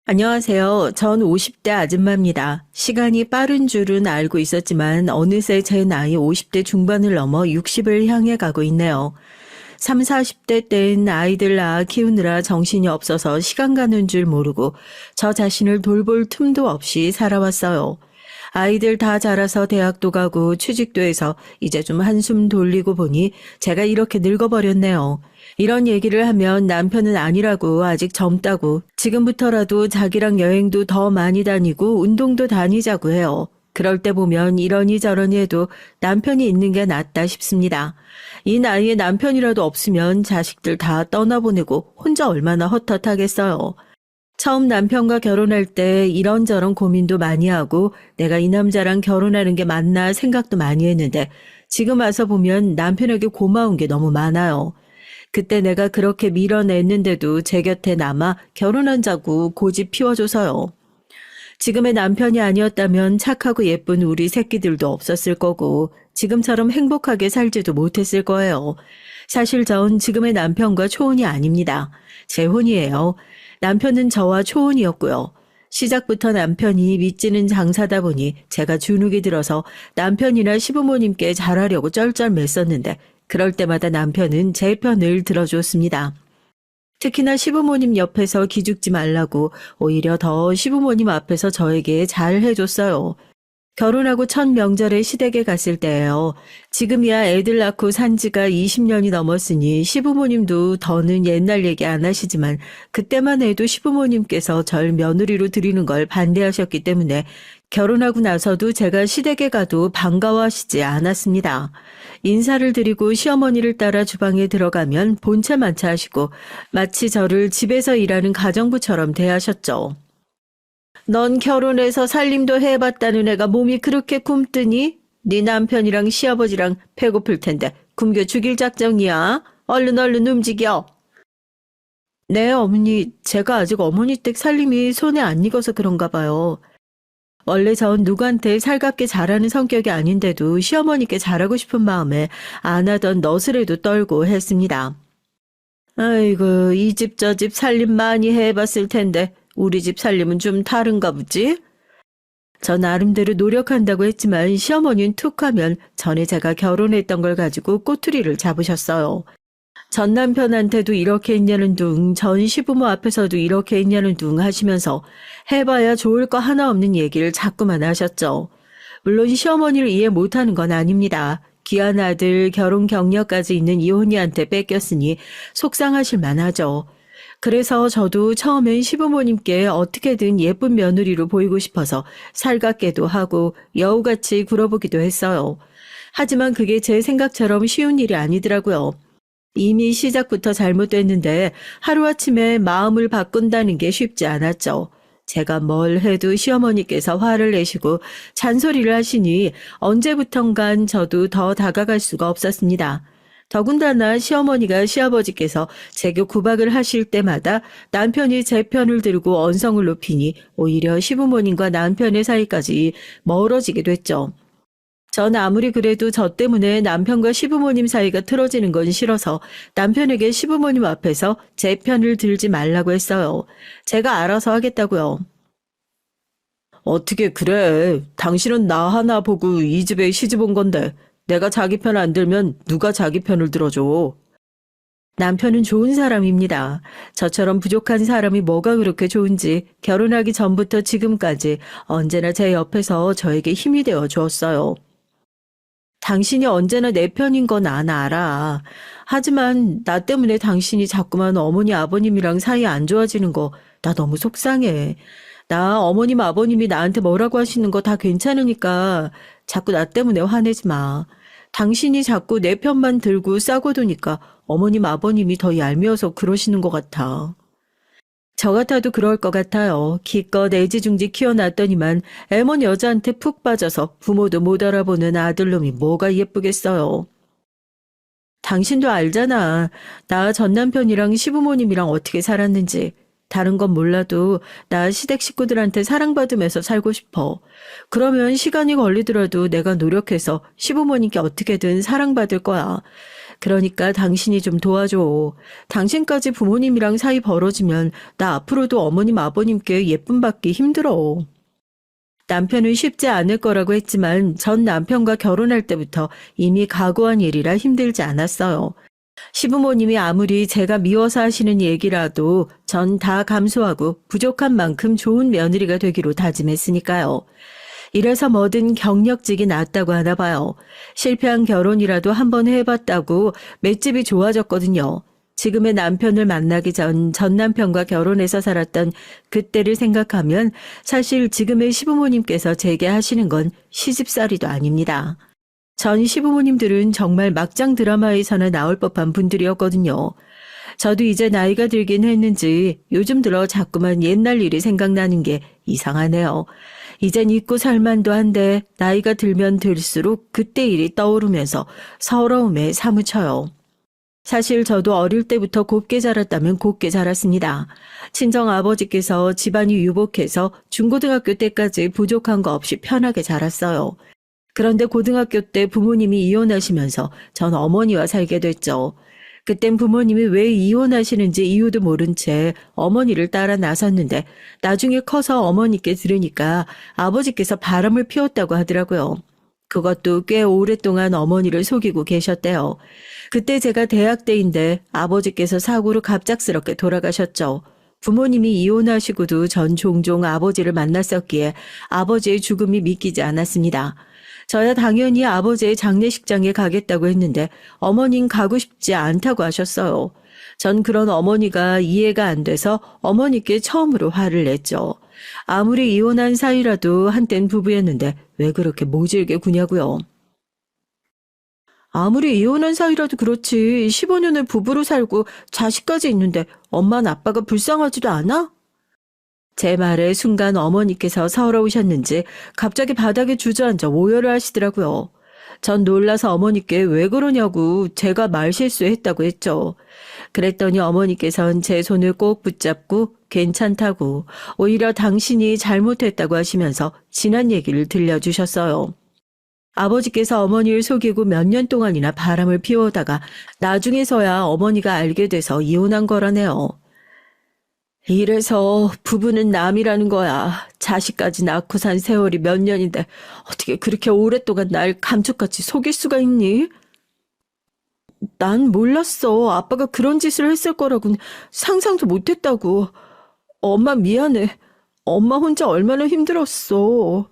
안녕하세요. 전 50대 아줌마입니다. 시간이 빠른 줄은 알고 있었지만 어느새 제 나이 50대 중반을 넘어 60을 향해 가고 있네요. 3, 40대 땐 아이들 낳아 키우느라 정신이 없어서 시간 가는 줄 모르고 저 자신을 돌볼 틈도 없이 살아왔어요. 아이들 다 자라서 대학도 가고 취직도 해서 이제 좀 한숨 돌리고 보니 제가 이렇게 늙어버렸네요. 이런 얘기를 하면 남편은 아니라고 아직 젊다고 지금부터라도 자기랑 여행도 더 많이 다니고 운동도 다니자고 해요. 그럴 때 보면 이러니 저러니 해도 남편이 있는 게 낫다 싶습니다. 이 나이에 남편이라도 없으면 자식들 다 떠나보내고 혼자 얼마나 헛헛하겠어요. 처음 남편과 결혼할 때 이런저런 고민도 많이 하고 내가 이 남자랑 결혼하는 게 맞나 생각도 많이 했는데 지금 와서 보면 남편에게 고마운 게 너무 많아요. 그때 내가 그렇게 밀어냈는데도 제 곁에 남아 결혼한다고 고집 피워줘서요. 지금의 남편이 아니었다면 착하고 예쁜 우리 새끼들도 없었을 거고 지금처럼 행복하게 살지도 못했을 거예요. 사실 전 지금의 남편과 초혼이 아닙니다. 재혼이에요. 남편은 저와 초혼이었고요. 시작부터 남편이 믿지는 장사다 보니 제가 주눅이 들어서 남편이나 시부모님께 잘하려고 쩔쩔맸었는데 그럴 때마다 남편은 제 편을 들어줬습니다. 특히나 시부모님 옆에서 기죽지 말라고 오히려 더 시부모님 앞에서 저에게 잘 해줬어요. 결혼하고 첫 명절에 시댁에 갔을 때예요. 지금이야 애들 낳고 산 지가 20년이 넘었으니 시부모님도 더는 옛날 얘기 안 하시지만 그때만 해도 시부모님께서 절 며느리로 드리는 걸 반대하셨기 때문에 결혼하고 나서도 제가 시댁에 가도 반가워하시지 않았습니다. 인사를 드리고 시어머니를 따라 주방에 들어가면 본체 만차하시고 마치 저를 집에서 일하는 가정부처럼 대하셨죠. 넌 결혼해서 살림도 해봤다는 애가 몸이 그렇게 굶더니 네 남편이랑 시아버지랑 배고플 텐데 굶겨 죽일 작정이야. 얼른 얼른 움직여. 네, 어머니. 제가 아직 어머니 댁 살림이 손에 안 익어서 그런가 봐요. 원래 전 누구한테 살갑게 잘하는 성격이 아닌데도 시어머니께 잘하고 싶은 마음에 안 하던 너스레도 떨고 했습니다. 아이고, 이 집 저 집 살림 많이 해봤을 텐데 우리 집 살림은 좀 다른가 보지? 저 나름대로 노력한다고 했지만 시어머니는 툭 하면 전에 제가 결혼했던 걸 가지고 꼬투리를 잡으셨어요. 전 남편한테도 이렇게 했냐는 둥, 전 시부모 앞에서도 이렇게 했냐는 둥 하시면서 해봐야 좋을 거 하나 없는 얘기를 자꾸만 하셨죠. 물론 시어머니를 이해 못하는 건 아닙니다. 귀한 아들 결혼 경력까지 있는 이혼이한테 뺏겼으니 속상하실 만하죠. 그래서 저도 처음엔 시부모님께 어떻게든 예쁜 며느리로 보이고 싶어서 살갑게도 하고 여우같이 굴어보기도 했어요. 하지만 그게 제 생각처럼 쉬운 일이 아니더라고요. 이미 시작부터 잘못됐는데 하루아침에 마음을 바꾼다는 게 쉽지 않았죠. 제가 뭘 해도 시어머니께서 화를 내시고 잔소리를 하시니 언제부턴간 저도 더 다가갈 수가 없었습니다. 더군다나 시어머니가 시아버지께서 제게 구박을 하실 때마다 남편이 제 편을 들고 언성을 높이니 오히려 시부모님과 남편의 사이까지 멀어지게 됐죠. 전 아무리 그래도 저 때문에 남편과 시부모님 사이가 틀어지는 건 싫어서 남편에게 시부모님 앞에서 제 편을 들지 말라고 했어요. 제가 알아서 하겠다고요. 어떻게 그래? 당신은 나 하나 보고 이 집에 시집 온 건데 내가 자기 편 안 들면 누가 자기 편을 들어줘? 남편은 좋은 사람입니다. 저처럼 부족한 사람이 뭐가 그렇게 좋은지 결혼하기 전부터 지금까지 언제나 제 옆에서 저에게 힘이 되어 주었어요. 당신이 언제나 내 편인 건 난 알아. 하지만 나 때문에 당신이 자꾸만 어머니 아버님이랑 사이 안 좋아지는 거 나 너무 속상해. 나 어머님 아버님이 나한테 뭐라고 하시는 거 다 괜찮으니까 자꾸 나 때문에 화내지 마. 당신이 자꾸 내 편만 들고 싸고 도니까 어머님 아버님이 더 얄미워서 그러시는 것 같아. 저 같아도 그럴 것 같아요. 기껏 애지중지 키워놨더니만 애먼 여자한테 푹 빠져서 부모도 못 알아보는 아들놈이 뭐가 예쁘겠어요. 당신도 알잖아. 나 전 남편이랑 시부모님이랑 어떻게 살았는지. 다른 건 몰라도 나 시댁 식구들한테 사랑받으면서 살고 싶어. 그러면 시간이 걸리더라도 내가 노력해서 시부모님께 어떻게든 사랑받을 거야. 그러니까 당신이 좀 도와줘. 당신까지 부모님이랑 사이 벌어지면 나 앞으로도 어머님 아버님께 예쁨 받기 힘들어. 남편은 쉽지 않을 거라고 했지만 전 남편과 결혼할 때부터 이미 각오한 일이라 힘들지 않았어요. 시부모님이 아무리 제가 미워서 하시는 얘기라도 전 다 감수하고 부족한 만큼 좋은 며느리가 되기로 다짐했으니까요. 이래서 뭐든 경력직이 낫다고 하나 봐요. 실패한 결혼이라도 한번 해봤다고 맷집이 좋아졌거든요. 지금의 남편을 만나기 전 남편과 결혼해서 살았던 그때를 생각하면 사실 지금의 시부모님께서 제게 하시는 건 시집살이도 아닙니다. 전 시부모님들은 정말 막장 드라마에서나 나올 법한 분들이었거든요. 저도 이제 나이가 들긴 했는지 요즘 들어 자꾸만 옛날 일이 생각나는 게 이상하네요. 이젠 잊고 살만도 한데 나이가 들면 들수록 그때 일이 떠오르면서 서러움에 사무쳐요. 사실 저도 어릴 때부터 곱게 자랐다면 곱게 자랐습니다. 친정 아버지께서 집안이 유복해서 중고등학교 때까지 부족한 거 없이 편하게 자랐어요. 그런데 고등학교 때 부모님이 이혼하시면서 전 어머니와 살게 됐죠. 그땐 부모님이 왜 이혼하시는지 이유도 모른 채 어머니를 따라 나섰는데 나중에 커서 어머니께 들으니까 아버지께서 바람을 피웠다고 하더라고요. 그것도 꽤 오랫동안 어머니를 속이고 계셨대요. 그때 제가 대학 때인데 아버지께서 사고로 갑작스럽게 돌아가셨죠. 부모님이 이혼하시고도 전 종종 아버지를 만났었기에 아버지의 죽음이 믿기지 않았습니다. 저야 당연히 아버지의 장례식장에 가겠다고 했는데 어머닌 가고 싶지 않다고 하셨어요. 전 그런 어머니가 이해가 안 돼서 어머니께 처음으로 화를 냈죠. 아무리 이혼한 사이라도 한땐 부부였는데 왜 그렇게 모질게 구냐고요. 아무리 이혼한 사이라도 그렇지 15년을 부부로 살고 자식까지 있는데 엄마는 아빠가 불쌍하지도 않아? 제 말에 순간 어머니께서 서러우셨는지 갑자기 바닥에 주저앉아 오열을 하시더라고요. 전 놀라서 어머니께 왜 그러냐고 제가 말실수했다고 했죠. 그랬더니 어머니께선 제 손을 꼭 붙잡고 괜찮다고 오히려 당신이 잘못했다고 하시면서 지난 얘기를 들려주셨어요. 아버지께서 어머니를 속이고 몇 년 동안이나 바람을 피우다가 나중에서야 어머니가 알게 돼서 이혼한 거라네요. 이래서 부부는 남이라는 거야. 자식까지 낳고 산 세월이 몇 년인데 어떻게 그렇게 오랫동안 날 감쪽같이 속일 수가 있니? 난 몰랐어. 아빠가 그런 짓을 했을 거라고는 상상도 못했다고. 엄마 미안해. 엄마 혼자 얼마나 힘들었어.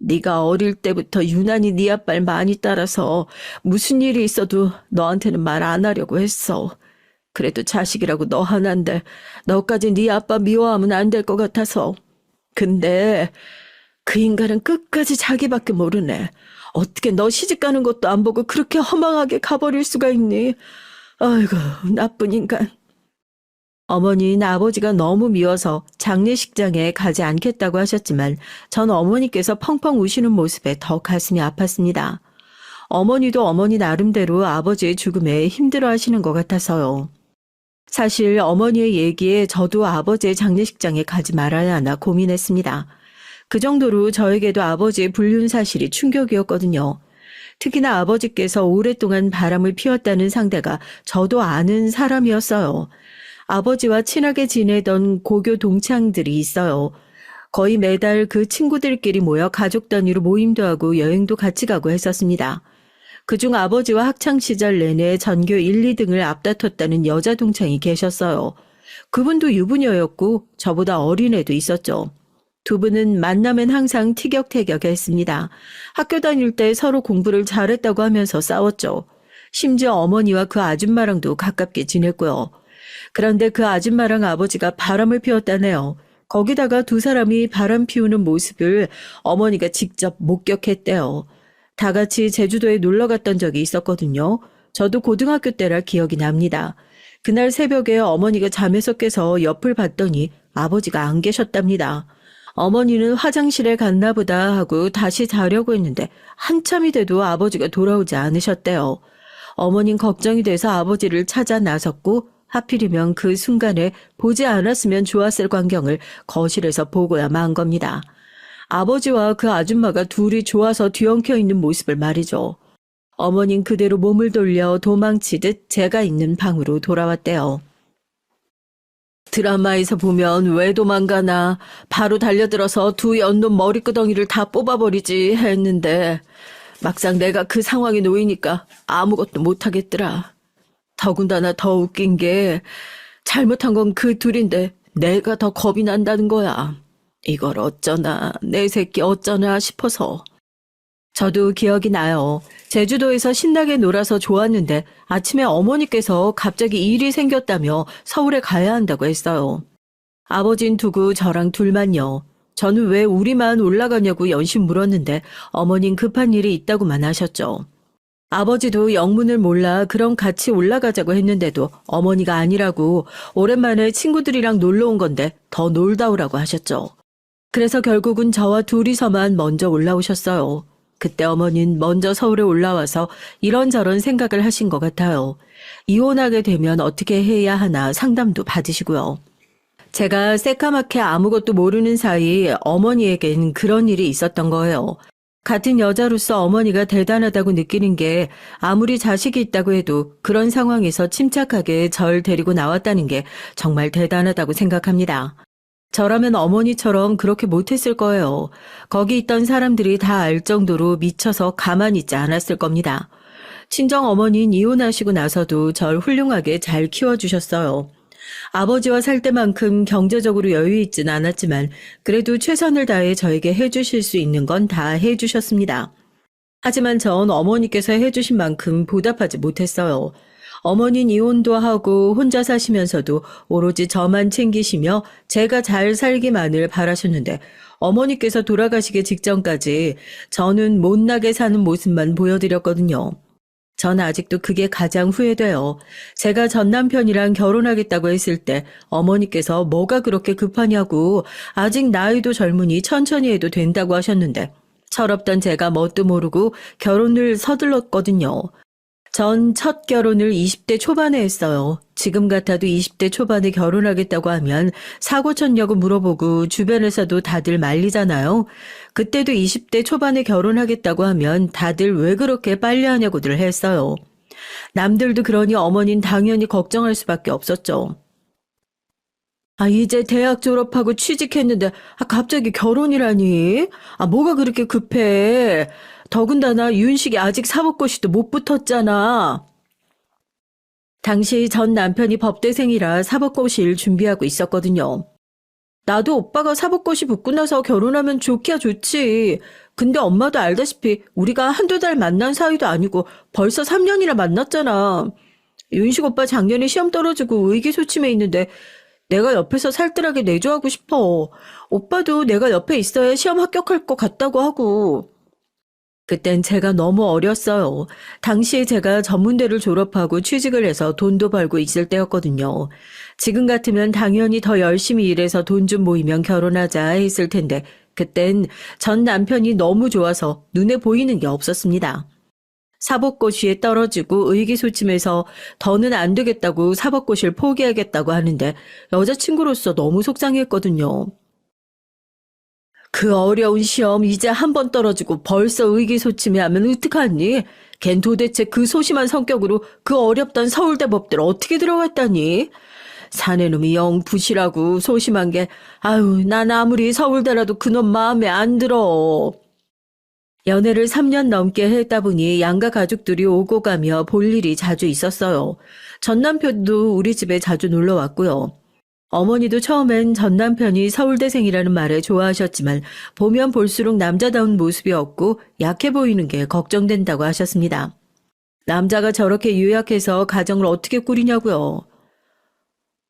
네가 어릴 때부터 유난히 네 아빠를 많이 따라서 무슨 일이 있어도 너한테는 말 안 하려고 했어. 그래도 자식이라고 너 하나인데 너까지 네 아빠 미워하면 안 될 것 같아서. 근데 그 인간은 끝까지 자기밖에 모르네. 어떻게 너 시집가는 것도 안 보고 그렇게 허망하게 가버릴 수가 있니? 아이고 나쁜 인간. 어머니는 아버지가 너무 미워서 장례식장에 가지 않겠다고 하셨지만 전 어머니께서 펑펑 우시는 모습에 더 가슴이 아팠습니다. 어머니도 어머니 나름대로 아버지의 죽음에 힘들어하시는 것 같아서요. 사실 어머니의 얘기에 저도 아버지의 장례식장에 가지 말아야 하나 고민했습니다. 그 정도로 저에게도 아버지의 불륜 사실이 충격이었거든요. 특히나 아버지께서 오랫동안 바람을 피웠다는 상대가 저도 아는 사람이었어요. 아버지와 친하게 지내던 고교 동창들이 있어요. 거의 매달 그 친구들끼리 모여 가족 단위로 모임도 하고 여행도 같이 가고 했었습니다. 그중 아버지와 학창시절 내내 전교 1, 2등을 앞다퉜다는 여자 동창이 계셨어요. 그분도 유부녀였고 저보다 어린 애도 있었죠. 두 분은 만나면 항상 티격태격했습니다. 학교 다닐 때 서로 공부를 잘했다고 하면서 싸웠죠. 심지어 어머니와 그 아줌마랑도 가깝게 지냈고요. 그런데 그 아줌마랑 아버지가 바람을 피웠다네요. 거기다가 두 사람이 바람 피우는 모습을 어머니가 직접 목격했대요. 다 같이 제주도에 놀러 갔던 적이 있었거든요. 저도 고등학교 때라 기억이 납니다. 그날 새벽에 어머니가 잠에서 깨서 옆을 봤더니 아버지가 안 계셨답니다. 어머니는 화장실에 갔나 보다 하고 다시 자려고 했는데 한참이 돼도 아버지가 돌아오지 않으셨대요. 어머니는 걱정이 돼서 아버지를 찾아 나섰고 하필이면 그 순간에 보지 않았으면 좋았을 광경을 거실에서 보고야 만 겁니다. 아버지와 그 아줌마가 둘이 좋아서 뒤엉켜 있는 모습을 말이죠. 어머닌 그대로 몸을 돌려 도망치듯 제가 있는 방으로 돌아왔대요. 드라마에서 보면 왜 도망가나 바로 달려들어서 두 연놈 머리끄덩이를 다 뽑아버리지 했는데 막상 내가 그 상황에 놓이니까 아무것도 못하겠더라. 더군다나 더 웃긴 게 잘못한 건 그 둘인데 내가 더 겁이 난다는 거야. 이걸 어쩌나 내 새끼 어쩌나 싶어서. 저도 기억이 나요. 제주도에서 신나게 놀아서 좋았는데 아침에 어머니께서 갑자기 일이 생겼다며 서울에 가야 한다고 했어요. 아버진 두고 저랑 둘만요. 저는 왜 우리만 올라가냐고 연신 물었는데 어머닌 급한 일이 있다고만 하셨죠. 아버지도 영문을 몰라 그럼 같이 올라가자고 했는데도 어머니가 아니라고 오랜만에 친구들이랑 놀러 온 건데 더 놀다 오라고 하셨죠. 그래서 결국은 저와 둘이서만 먼저 올라오셨어요. 그때 어머니는 먼저 서울에 올라와서 이런저런 생각을 하신 것 같아요. 이혼하게 되면 어떻게 해야 하나 상담도 받으시고요. 제가 새까맣게 아무것도 모르는 사이 어머니에겐 그런 일이 있었던 거예요. 같은 여자로서 어머니가 대단하다고 느끼는 게 아무리 자식이 있다고 해도 그런 상황에서 침착하게 절 데리고 나왔다는 게 정말 대단하다고 생각합니다. 저라면 어머니처럼 그렇게 못했을 거예요. 거기 있던 사람들이 다 알 정도로 미쳐서 가만히 있지 않았을 겁니다. 친정 어머니는 이혼하시고 나서도 절 훌륭하게 잘 키워주셨어요. 아버지와 살 때만큼 경제적으로 여유 있진 않았지만 그래도 최선을 다해 저에게 해주실 수 있는 건 다 해주셨습니다. 하지만 전 어머니께서 해주신 만큼 보답하지 못했어요. 어머니는 이혼도 하고 혼자 사시면서도 오로지 저만 챙기시며 제가 잘 살기만을 바라셨는데 어머니께서 돌아가시기 직전까지 저는 못나게 사는 모습만 보여드렸거든요. 전 아직도 그게 가장 후회돼요. 제가 전 남편이랑 결혼하겠다고 했을 때 어머니께서 뭐가 그렇게 급하냐고 아직 나이도 젊으니 천천히 해도 된다고 하셨는데 철없던 제가 뭣도 모르고 결혼을 서둘렀거든요. 전 첫 결혼을 20대 초반에 했어요. 지금 같아도 20대 초반에 결혼하겠다고 하면 사고 쳤냐고 물어보고 주변에서도 다들 말리잖아요. 그때도 20대 초반에 결혼하겠다고 하면 다들 왜 그렇게 빨리 하냐고들 했어요. 남들도 그러니 어머니는 당연히 걱정할 수밖에 없었죠. 이제 대학 졸업하고 취직했는데 갑자기 결혼이라니? 뭐가 그렇게 급해? 더군다나 윤식이 아직 사법고시도 못 붙었잖아. 당시 전 남편이 법대생이라 사법고시를 준비하고 있었거든요. 나도 오빠가 사법고시 붙고 나서 결혼하면 좋기야 좋지. 근데 엄마도 알다시피 우리가 한두 달 만난 사이도 아니고 벌써 3년이나 만났잖아. 윤식 오빠 작년에 시험 떨어지고 의기소침해 있는데 내가 옆에서 살뜰하게 내조하고 싶어. 오빠도 내가 옆에 있어야 시험 합격할 것 같다고 하고. 그땐 제가 너무 어렸어요. 당시에 제가 전문대를 졸업하고 취직을 해서 돈도 벌고 있을 때였거든요. 지금 같으면 당연히 더 열심히 일해서 돈 좀 모이면 결혼하자 했을 텐데 그땐 전 남편이 너무 좋아서 눈에 보이는 게 없었습니다. 사법고시에 떨어지고 의기소침해서 더는 안 되겠다고 사법고시를 포기하겠다고 하는데 여자친구로서 너무 속상했거든요. 그 어려운 시험 이제 한 번 떨어지고 벌써 의기소침해하면 어떡하니? 걘 도대체 그 소심한 성격으로 그 어렵던 서울대 법대를 어떻게 들어갔다니? 사내놈이 영 부실하고 소심한 게 난 아무리 서울대라도 그놈 마음에 안 들어. 연애를 3년 넘게 했다 보니 양가 가족들이 오고 가며 볼 일이 자주 있었어요. 전 남편도 우리 집에 자주 놀러 왔고요. 어머니도 처음엔 전 남편이 서울대생이라는 말에 좋아하셨지만 보면 볼수록 남자다운 모습이 없고 약해 보이는 게 걱정된다고 하셨습니다. 남자가 저렇게 유약해서 가정을 어떻게 꾸리냐고요.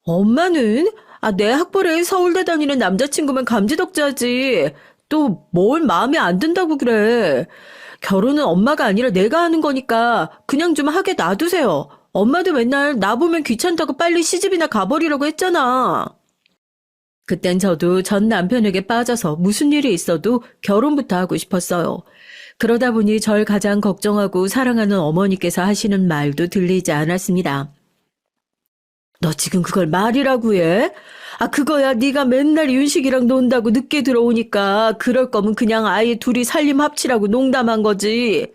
엄마는 내 학벌에 서울대 다니는 남자친구면 감지덕지하지. 또 뭘 마음에 안 든다고 그래. 결혼은 엄마가 아니라 내가 하는 거니까 그냥 좀 하게 놔두세요. 엄마도 맨날 나 보면 귀찮다고 빨리 시집이나 가버리라고 했잖아. 그땐 저도 전 남편에게 빠져서 무슨 일이 있어도 결혼부터 하고 싶었어요. 그러다 보니 절 가장 걱정하고 사랑하는 어머니께서 하시는 말도 들리지 않았습니다. 너 지금 그걸 말이라고 해? 그거야 네가 맨날 윤식이랑 논다고 늦게 들어오니까 그럴 거면 그냥 아예 둘이 살림 합치라고 농담한 거지.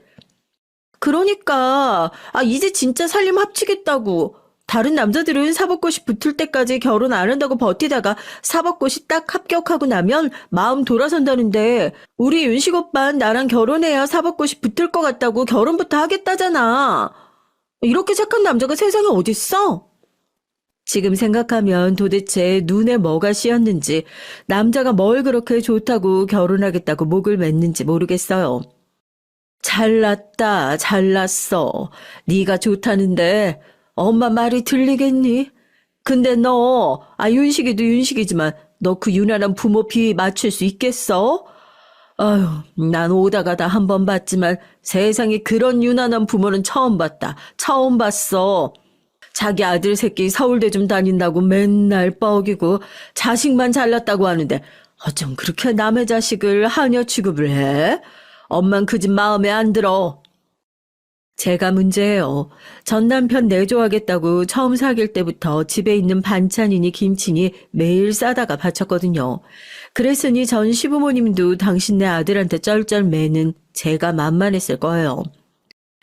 그러니까, 이제 진짜 살림 합치겠다고. 다른 남자들은 사법고시 붙을 때까지 결혼 안 한다고 버티다가 사법고시 딱 합격하고 나면 마음 돌아선다는데, 우리 윤식 오빠는 나랑 결혼해야 사법고시 붙을 것 같다고 결혼부터 하겠다잖아. 이렇게 착한 남자가 세상에 어딨어? 지금 생각하면 도대체 눈에 뭐가 씌었는지, 남자가 뭘 그렇게 좋다고 결혼하겠다고 목을 맸는지 모르겠어요. 잘났다, 잘났어. 네가 좋다는데 엄마 말이 들리겠니? 근데 너, 윤식이도 윤식이지만 너 그 유난한 부모 비위 맞출 수 있겠어? 아유, 난 오다 가다 한 번 봤지만 세상에 그런 유난한 부모는 처음 봤다. 처음 봤어. 자기 아들 새끼 서울대 좀 다닌다고 맨날 뻐기고 자식만 잘났다고 하는데 어쩜 그렇게 남의 자식을 하녀 취급을 해? 엄만 그 집 마음에 안 들어. 제가 문제예요. 전 남편 내조하겠다고 처음 사귈 때부터 집에 있는 반찬이니 김치니 매일 싸다가 바쳤거든요. 그랬으니 전 시부모님도 당신네 아들한테 쩔쩔 매는 제가 만만했을 거예요.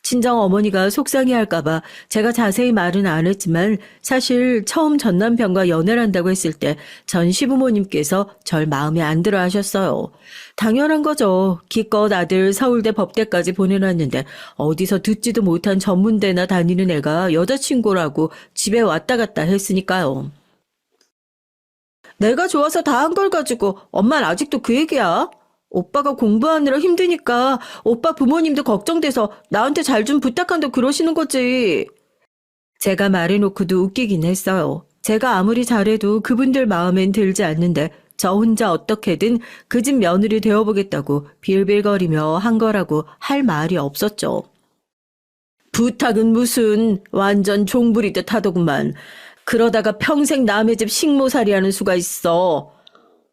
친정 어머니가 속상해할까봐 제가 자세히 말은 안 했지만 사실 처음 전 남편과 연애를 한다고 했을 때 전 시부모님께서 절 마음에 안 들어 하셨어요. 당연한 거죠. 기껏 아들 서울대 법대까지 보내놨는데 어디서 듣지도 못한 전문대나 다니는 애가 여자친구라고 집에 왔다 갔다 했으니까요. 내가 좋아서 다 한 걸 가지고 엄마는 아직도 그 얘기야. 오빠가 공부하느라 힘드니까 오빠 부모님도 걱정돼서 나한테 잘 좀 부탁한다고 그러시는 거지. 제가 말해놓고도 웃기긴 했어요. 제가 아무리 잘해도 그분들 마음엔 들지 않는데 저 혼자 어떻게든 그 집 며느리 되어보겠다고 빌빌거리며 한 거라고 할 말이 없었죠. 부탁은 무슨 완전 종부리듯 하더구만. 그러다가 평생 남의 집 식모살이 하는 수가 있어.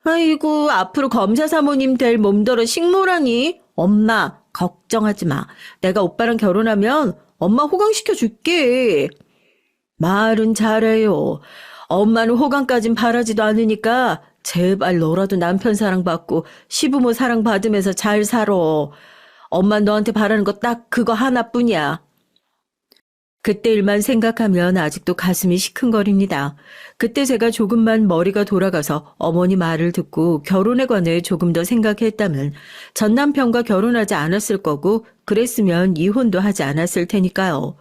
아이고, 앞으로 검사 사모님 될 몸더러 식모라니? 엄마, 걱정하지 마. 내가 오빠랑 결혼하면 엄마 호강시켜 줄게. 말은 잘해요. 엄마는 호강까진 바라지도 않으니까 제발 너라도 남편 사랑받고 시부모 사랑받으면서 잘 살아. 엄마 너한테 바라는 거 딱 그거 하나뿐이야. 그때 일만 생각하면 아직도 가슴이 시큰거립니다. 그때 제가 조금만 머리가 돌아가서 어머니 말을 듣고 결혼에 관해 조금 더 생각했다면 전 남편과 결혼하지 않았을 거고 그랬으면 이혼도 하지 않았을 테니까요.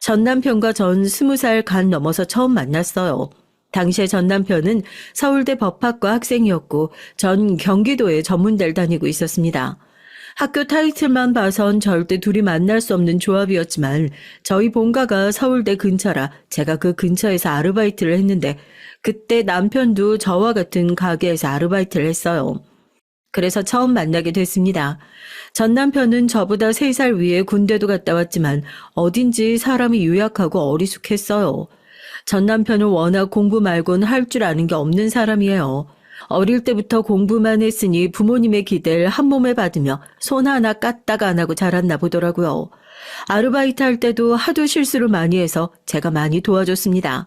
전 남편과 전 20살 간 넘어서 처음 만났어요. 당시에 전 남편은 서울대 법학과 학생이었고 전 경기도에 전문대를 다니고 있었습니다. 학교 타이틀만 봐선 절대 둘이 만날 수 없는 조합이었지만 저희 본가가 서울대 근처라 제가 그 근처에서 아르바이트를 했는데 그때 남편도 저와 같은 가게에서 아르바이트를 했어요. 그래서 처음 만나게 됐습니다. 전 남편은 저보다 3살 위에 군대도 갔다 왔지만 어딘지 사람이 유약하고 어리숙했어요. 전 남편은 워낙 공부 말곤 할 줄 아는 게 없는 사람이에요. 어릴 때부터 공부만 했으니 부모님의 기대를 한 몸에 받으며 손 하나 까딱 안 하고 자랐나 보더라고요. 아르바이트 할 때도 하도 실수를 많이 해서 제가 많이 도와줬습니다.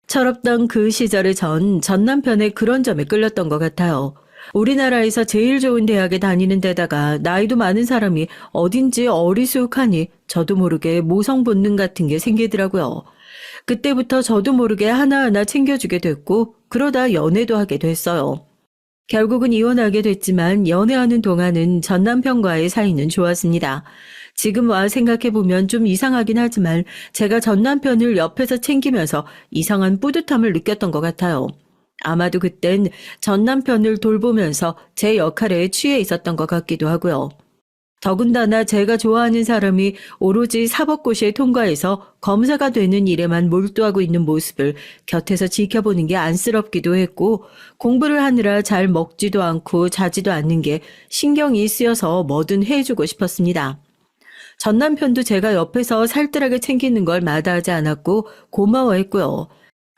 철없던 그 시절에 전 남편의 그런 점에 끌렸던 것 같아요. 우리나라에서 제일 좋은 대학에 다니는 데다가 나이도 많은 사람이 어딘지 어리숙하니 저도 모르게 모성 본능 같은 게 생기더라고요. 그때부터 저도 모르게 하나하나 챙겨주게 됐고 그러다 연애도 하게 됐어요. 결국은 이혼하게 됐지만 연애하는 동안은 전 남편과의 사이는 좋았습니다. 지금 와 생각해보면 좀 이상하긴 하지만 제가 전 남편을 옆에서 챙기면서 이상한 뿌듯함을 느꼈던 것 같아요. 아마도 그땐 전 남편을 돌보면서 제 역할에 취해 있었던 것 같기도 하고요. 더군다나 제가 좋아하는 사람이 오로지 사법고시에 통과해서 검사가 되는 일에만 몰두하고 있는 모습을 곁에서 지켜보는 게 안쓰럽기도 했고 공부를 하느라 잘 먹지도 않고 자지도 않는 게 신경이 쓰여서 뭐든 해주고 싶었습니다. 전 남편도 제가 옆에서 살뜰하게 챙기는 걸 마다하지 않았고 고마워했고요.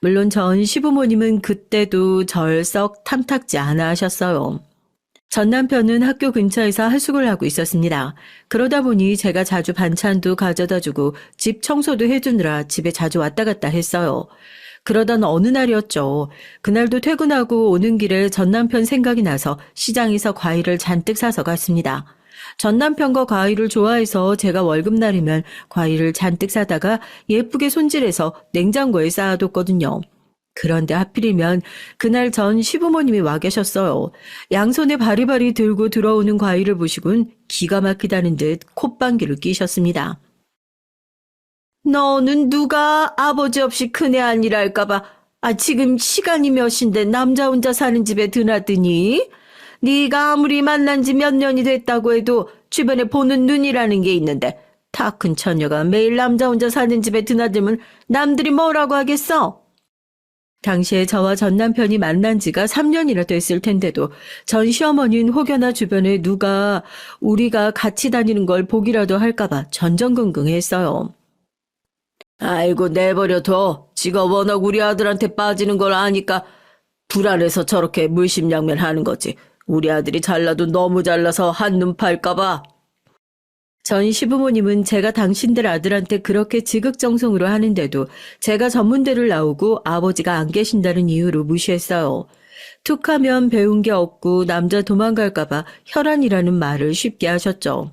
물론 전 시부모님은 그때도 절 썩 탐탁지 않아 하셨어요. 전 남편은 학교 근처에서 하숙을 하고 있었습니다. 그러다 보니 제가 자주 반찬도 가져다 주고 집 청소도 해주느라 집에 자주 왔다 갔다 했어요. 그러던 어느 날이었죠. 그날도 퇴근하고 오는 길에 전 남편 생각이 나서 시장에서 과일을 잔뜩 사서 갔습니다. 전 남편과 과일을 좋아해서 제가 월급날이면 과일을 잔뜩 사다가 예쁘게 손질해서 냉장고에 쌓아뒀거든요. 그런데 하필이면 그날 전 시부모님이 와 계셨어요. 양손에 바리바리 들고 들어오는 과일을 보시곤 기가 막히다는 듯 콧방귀를 끼셨습니다. 너는 누가 아버지 없이 큰애 아니랄까봐 지금 시간이 몇인데 남자 혼자 사는 집에 드나드니? 네가 아무리 만난 지 몇 년이 됐다고 해도 주변에 보는 눈이라는 게 있는데 다 큰 처녀가 매일 남자 혼자 사는 집에 드나들면 남들이 뭐라고 하겠어? 당시에 저와 전 남편이 만난 지가 3년이나 됐을 텐데도 전 시어머니는 혹여나 주변에 누가 우리가 같이 다니는 걸 보기라도 할까봐 전전긍긍했어요. 아이고 내버려둬. 지가 워낙 우리 아들한테 빠지는 걸 아니까 불안해서 저렇게 물심양면하는 거지. 우리 아들이 잘나도 너무 잘나서 한눈 팔까봐. 전 시부모님은 제가 당신들 아들한테 그렇게 지극정성으로 하는데도 제가 전문대를 나오고 아버지가 안 계신다는 이유로 무시했어요. 툭하면 배운 게 없고 남자 도망갈까봐 혈안이라는 말을 쉽게 하셨죠.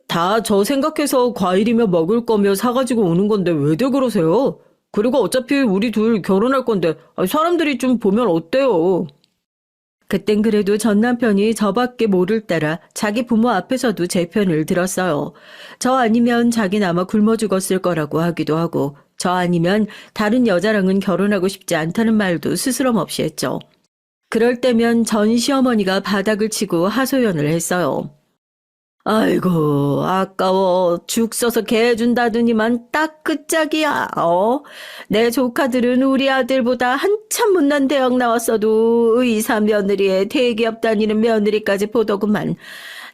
다 저 생각해서 과일이며 먹을 거며 사가지고 오는 건데 왜들 그러세요? 그리고 어차피 우리 둘 결혼할 건데 사람들이 좀 보면 어때요? 그땐 그래도 전 남편이 저밖에 모를 따라 자기 부모 앞에서도 제 편을 들었어요. 저 아니면 자긴 아마 굶어 죽었을 거라고 하기도 하고 저 아니면 다른 여자랑은 결혼하고 싶지 않다는 말도 스스럼 없이 했죠. 그럴 때면 전 시어머니가 바닥을 치고 하소연을 했어요. 아이고 아까워 죽 써서 개 준다더니만 딱 그 짝이야. 내 조카들은 우리 아들보다 한참 못난 대학 나왔어도 의사 며느리에 대기업 다니는 며느리까지 보더구만.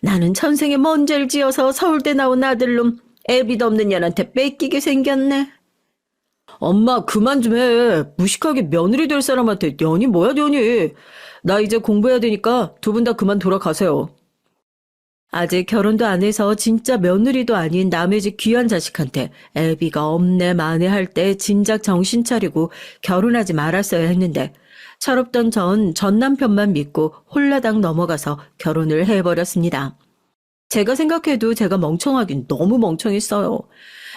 나는 천생에 먼 죄를 지어서 서울대 나온 아들놈 애비도 없는 년한테 뺏기게 생겼네. 엄마 그만 좀 해. 무식하게 며느리 될 사람한테 년이 뭐야 년이. 나 이제 공부해야 되니까 두 분 다 그만 돌아가세요. 아직 결혼도 안 해서 진짜 며느리도 아닌 남의 집 귀한 자식한테 애비가 없네 마네 할 때 진작 정신 차리고 결혼하지 말았어야 했는데 철없던 전 남편만 믿고 홀라당 넘어가서 결혼을 해버렸습니다. 제가 생각해도 제가 멍청하긴 너무 멍청했어요.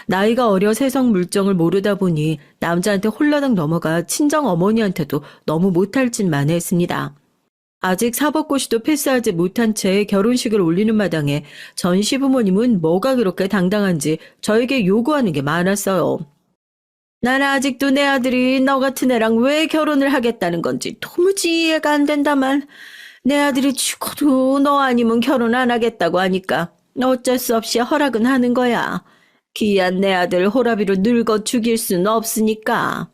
나이가 어려 세상 물정을 모르다 보니 남자한테 홀라당 넘어가 친정 어머니한테도 너무 못할 짓만 했습니다. 아직 사법고시도 패스하지 못한 채 결혼식을 올리는 마당에 전 시부모님은 뭐가 그렇게 당당한지 저에게 요구하는 게 많았어요. 난 아직도 내 아들이 너 같은 애랑 왜 결혼을 하겠다는 건지 도무지 이해가 안 된다만 내 아들이 죽어도 너 아니면 결혼 안 하겠다고 하니까 어쩔 수 없이 허락은 하는 거야. 귀한 내 아들 호라비로 늙어 죽일 수는 없으니까.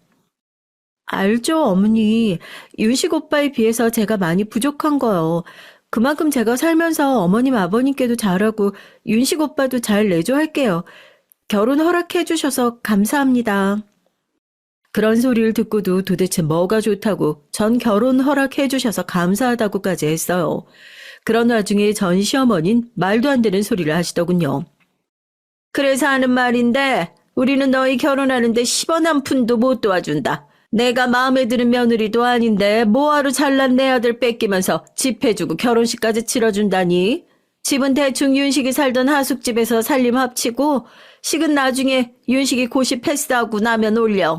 알죠, 어머니. 윤식 오빠에 비해서 제가 많이 부족한 거요. 그만큼 제가 살면서 어머님 아버님께도 잘하고 윤식 오빠도 잘 내조할게요. 결혼 허락해 주셔서 감사합니다. 그런 소리를 듣고도 도대체 뭐가 좋다고 전 결혼 허락해 주셔서 감사하다고까지 했어요. 그런 와중에 전 시어머니는 말도 안 되는 소리를 하시더군요. 그래서 하는 말인데 우리는 너희 결혼하는데 10원 한 푼도 못 도와준다. 내가 마음에 드는 며느리도 아닌데 뭐하러 잘난 내 아들 뺏기면서 집 해주고 결혼식까지 치러준다니. 집은 대충 윤식이 살던 하숙집에서 살림 합치고 식은 나중에 윤식이 고시 패스하고 나면 올려.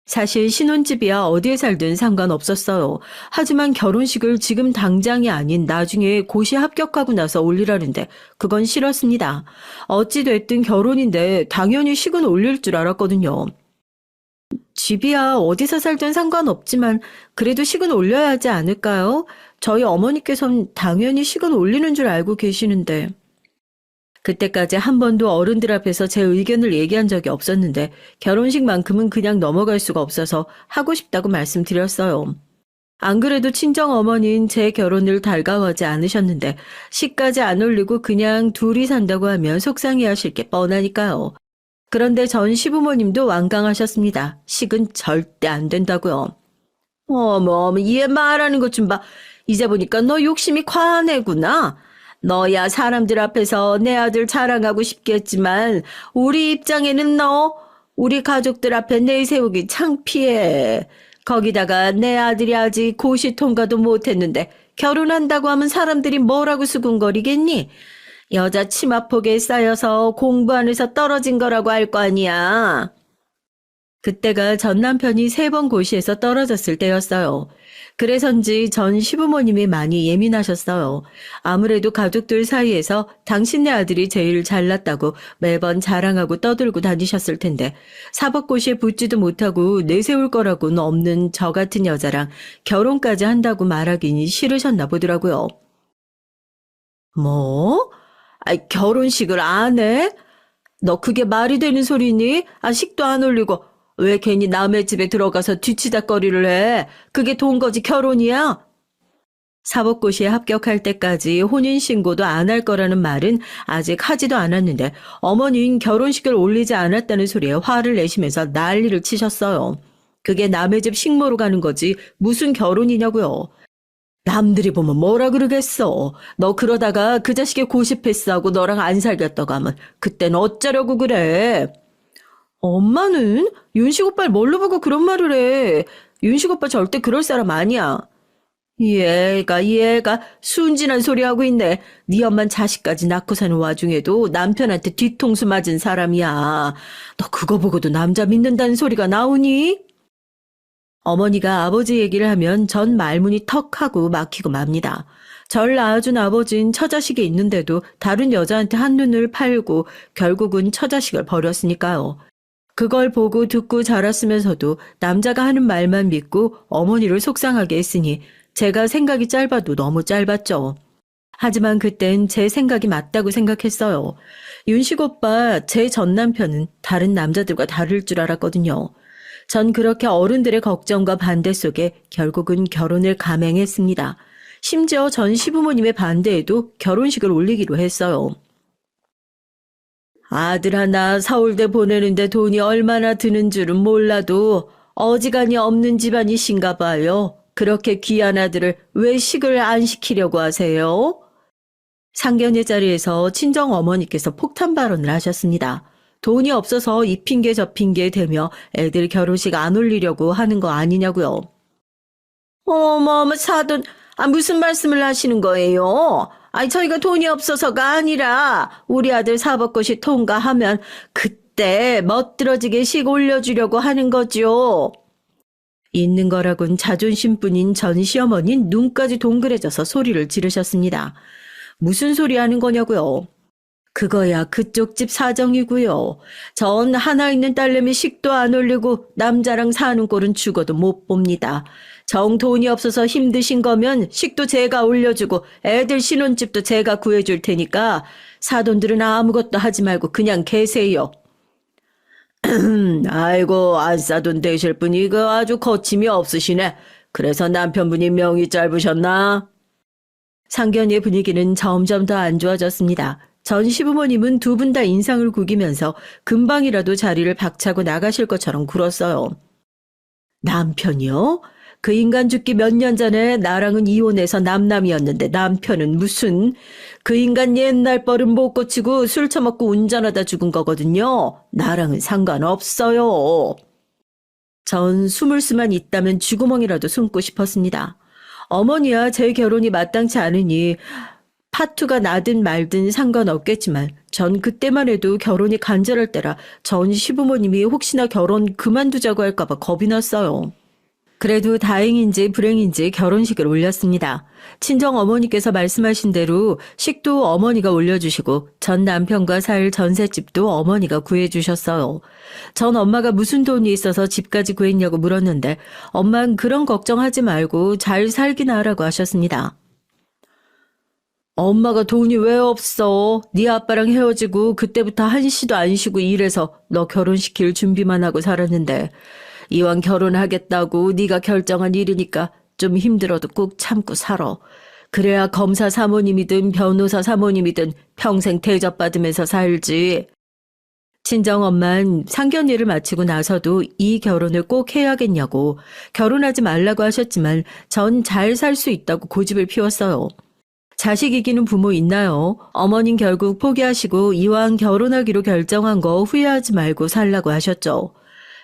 사실 신혼집이야 어디에 살든 상관없었어요. 하지만 결혼식을 지금 당장이 아닌 나중에 고시 합격하고 나서 올리라는데 그건 싫었습니다. 어찌 됐든 결혼인데 당연히 식은 올릴 줄 알았거든요. 집이야 어디서 살든 상관없지만 그래도 식은 올려야 하지 않을까요? 저희 어머니께서는 당연히 식은 올리는 줄 알고 계시는데. 그때까지 한 번도 어른들 앞에서 제 의견을 얘기한 적이 없었는데 결혼식만큼은 그냥 넘어갈 수가 없어서 하고 싶다고 말씀드렸어요. 안 그래도 친정 어머니는 제 결혼을 달가워하지 않으셨는데 식까지 안 올리고 그냥 둘이 산다고 하면 속상해하실 게 뻔하니까요. 그런데 전 시부모님도 완강하셨습니다. 식은 절대 안 된다고요. 어머, 얘 말하는 것 좀 봐. 이제 보니까 너 욕심이 과한 애구나. 너야 사람들 앞에서 내 아들 자랑하고 싶겠지만 우리 입장에는 너 우리 가족들 앞에 내세우기 창피해. 거기다가 내 아들이 아직 고시 통과도 못했는데 결혼한다고 하면 사람들이 뭐라고 수군거리겠니? 여자 치마폭에 쌓여서 공부 안 해서 떨어진 거라고 할 거 아니야. 그때가 전 남편이 3번 고시에서 떨어졌을 때였어요. 그래서인지 전 시부모님이 많이 예민하셨어요. 아무래도 가족들 사이에서 당신네 아들이 제일 잘났다고 매번 자랑하고 떠들고 다니셨을 텐데 사법고시에 붙지도 못하고 내세울 거라고는 없는 저 같은 여자랑 결혼까지 한다고 말하기니 싫으셨나 보더라고요. 뭐? 결혼식을 안 해? 너 그게 말이 되는 소리니? 식도 안 올리고 왜 괜히 남의 집에 들어가서 뒤치다꺼리를 해? 그게 돈 거지 결혼이야? 사법고시에 합격할 때까지 혼인신고도 안 할 거라는 말은 아직 하지도 않았는데 어머니는 결혼식을 올리지 않았다는 소리에 화를 내시면서 난리를 치셨어요. 그게 남의 집 식모로 가는 거지 무슨 결혼이냐고요. 남들이 보면 뭐라 그러겠어. 너 그러다가 그 자식의 고시 패스하고 너랑 안 살겠다고 하면 그땐 어쩌려고 그래. 엄마는 윤식 오빠를 뭘로 보고 그런 말을 해. 윤식 오빠 절대 그럴 사람 아니야. 얘가 순진한 소리 하고 있네. 네 엄만 자식까지 낳고 사는 와중에도 남편한테 뒤통수 맞은 사람이야. 너 그거 보고도 남자 믿는다는 소리가 나오니? 어머니가 아버지 얘기를 하면 전 말문이 턱 하고 막히고 맙니다. 절 낳아준 아버진 처자식이 있는데도 다른 여자한테 한눈을 팔고 결국은 처자식을 버렸으니까요. 그걸 보고 듣고 자랐으면서도 남자가 하는 말만 믿고 어머니를 속상하게 했으니 제가 생각이 짧아도 너무 짧았죠. 하지만 그땐 제 생각이 맞다고 생각했어요. 윤식 오빠, 제 전 남편은 다른 남자들과 다를 줄 알았거든요. 전 그렇게 어른들의 걱정과 반대 속에 결국은 결혼을 감행했습니다. 심지어 전 시부모님의 반대에도 결혼식을 올리기로 했어요. 아들 하나 서울대 보내는데 돈이 얼마나 드는 줄은 몰라도 어지간히 없는 집안이신가 봐요. 그렇게 귀한 아들을 왜 식을 안 시키려고 하세요? 상견례 자리에서 친정 어머니께서 폭탄 발언을 하셨습니다. 돈이 없어서 이 핑계 저 핑계 대며 애들 결혼식 안 올리려고 하는 거 아니냐고요. 어머 사돈, 무슨 말씀을 하시는 거예요? 저희가 돈이 없어서가 아니라 우리 아들 사법고시 통과하면 그때 멋들어지게 식 올려주려고 하는 거죠. 있는 거라곤 자존심뿐인 전 시어머니는 눈까지 동그래져서 소리를 지르셨습니다. 무슨 소리 하는 거냐고요. 그거야 그쪽 집 사정이고요. 전 하나 있는 딸내미 식도 안 올리고 남자랑 사는 꼴은 죽어도 못 봅니다. 정 돈이 없어서 힘드신 거면 식도 제가 올려주고 애들 신혼집도 제가 구해줄 테니까 사돈들은 아무것도 하지 말고 그냥 계세요. 아이고 안싸돈 되실 분이 아주 거침이 없으시네. 그래서 남편분이 명이 짧으셨나? 상견례 분위기는 점점 더 안 좋아졌습니다. 전 시부모님은 두 분 다 인상을 구기면서 금방이라도 자리를 박차고 나가실 것처럼 굴었어요. 남편이요? 그 인간 죽기 몇 년 전에 나랑은 이혼해서 남남이었는데 남편은 무슨 그 인간 옛날 버릇 못 고치고 술 처먹고 운전하다 죽은 거거든요. 나랑은 상관없어요. 전 숨을 수만 있다면 쥐구멍이라도 숨고 싶었습니다. 어머니야 제 결혼이 마땅치 않으니 파투가 나든 말든 상관없겠지만 전 그때만 해도 결혼이 간절할 때라 전 시부모님이 혹시나 결혼 그만두자고 할까봐 겁이 났어요. 그래도 다행인지 불행인지 결혼식을 올렸습니다. 친정 어머니께서 말씀하신 대로 식도 어머니가 올려주시고 전 남편과 살 전셋집도 어머니가 구해주셨어요. 전 엄마가 무슨 돈이 있어서 집까지 구했냐고 물었는데 엄마는 그런 걱정하지 말고 잘 살기나 하라고 하셨습니다. 엄마가 돈이 왜 없어? 네 아빠랑 헤어지고 그때부터 한시도 안 쉬고 일해서 너 결혼시킬 준비만 하고 살았는데 이왕 결혼하겠다고 네가 결정한 일이니까 좀 힘들어도 꾹 참고 살아. 그래야 검사 사모님이든 변호사 사모님이든 평생 대접받으면서 살지. 친정엄만 상견례를 마치고 나서도 이 결혼을 꼭 해야겠냐고 결혼하지 말라고 하셨지만 전 잘 살 수 있다고 고집을 피웠어요. 자식 이기는 부모 있나요? 어머님 결국 포기하시고 이왕 결혼하기로 결정한 거 후회하지 말고 살라고 하셨죠.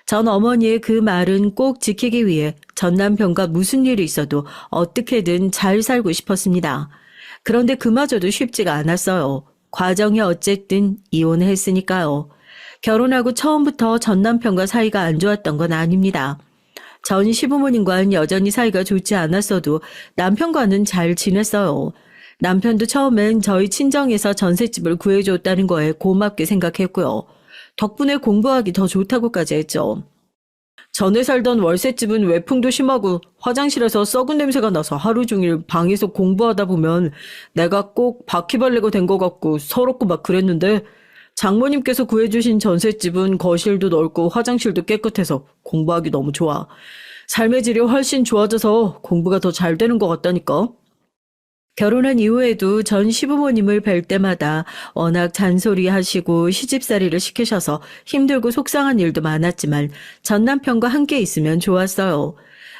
전 어머니의 그 말은 꼭 지키기 위해 전 남편과 무슨 일이 있어도 어떻게든 잘 살고 싶었습니다. 그런데 그마저도 쉽지가 않았어요. 과정이 어쨌든 이혼했으니까요. 결혼하고 처음부터 전 남편과 사이가 안 좋았던 건 아닙니다. 전 시부모님과는 여전히 사이가 좋지 않았어도 남편과는 잘 지냈어요. 남편도 처음엔 저희 친정에서 전셋집을 구해줬다는 거에 고맙게 생각했고요. 덕분에 공부하기 더 좋다고까지 했죠. 전에 살던 월세집은 외풍도 심하고 화장실에서 썩은 냄새가 나서 하루 종일 방에서 공부하다 보면 내가 꼭 바퀴벌레가 된 것 같고 서럽고 막 그랬는데 장모님께서 구해주신 전셋집은 거실도 넓고 화장실도 깨끗해서 공부하기 너무 좋아. 삶의 질이 훨씬 좋아져서 공부가 더 잘 되는 것 같다니까. 결혼한 이후에도 전 시부모님을 뵐 때마다 워낙 잔소리 하시고 시집살이를 시키셔서 힘들고 속상한 일도 많았지만 전 남편과 함께 있으면 좋았어요.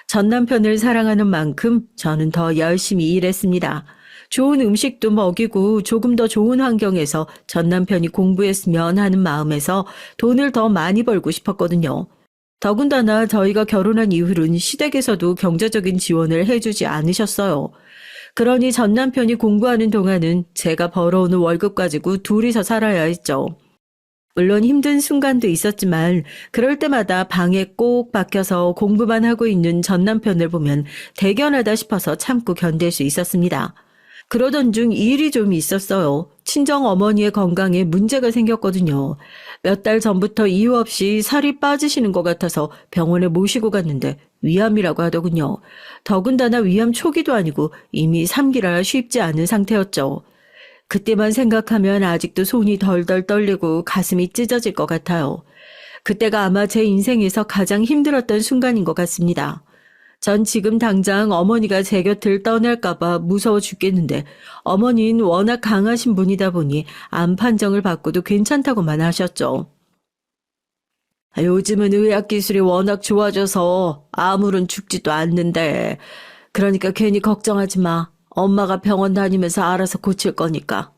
전 남편을 사랑하는 만큼 저는 더 열심히 일했습니다. 좋은 음식도 먹이고 조금 더 좋은 환경에서 전 남편이 공부했으면 하는 마음에서 돈을 더 많이 벌고 싶었거든요. 더군다나 저희가 결혼한 이후로는 시댁에서도 경제적인 지원을 해주지 않으셨어요. 그러니 전 남편이 공부하는 동안은 제가 벌어오는 월급 가지고 둘이서 살아야 했죠. 물론 힘든 순간도 있었지만 그럴 때마다 방에 꼭 박혀서 공부만 하고 있는 전 남편을 보면 대견하다 싶어서 참고 견딜 수 있었습니다. 그러던 중 일이 좀 있었어요. 친정 어머니의 건강에 문제가 생겼거든요. 몇 달 전부터 이유 없이 살이 빠지시는 것 같아서 병원에 모시고 갔는데 위암이라고 하더군요. 더군다나 위암 초기도 아니고 이미 3기라 쉽지 않은 상태였죠. 그때만 생각하면 아직도 손이 덜덜 떨리고 가슴이 찢어질 것 같아요. 그때가 아마 제 인생에서 가장 힘들었던 순간인 것 같습니다. 전 지금 당장 어머니가 제 곁을 떠날까봐 무서워 죽겠는데 어머니는 워낙 강하신 분이다 보니 암 판정을 받고도 괜찮다고만 하셨죠. 요즘은 의학기술이 워낙 좋아져서 암으로는 죽지도 않는데 그러니까 괜히 걱정하지 마. 엄마가 병원 다니면서 알아서 고칠 거니까.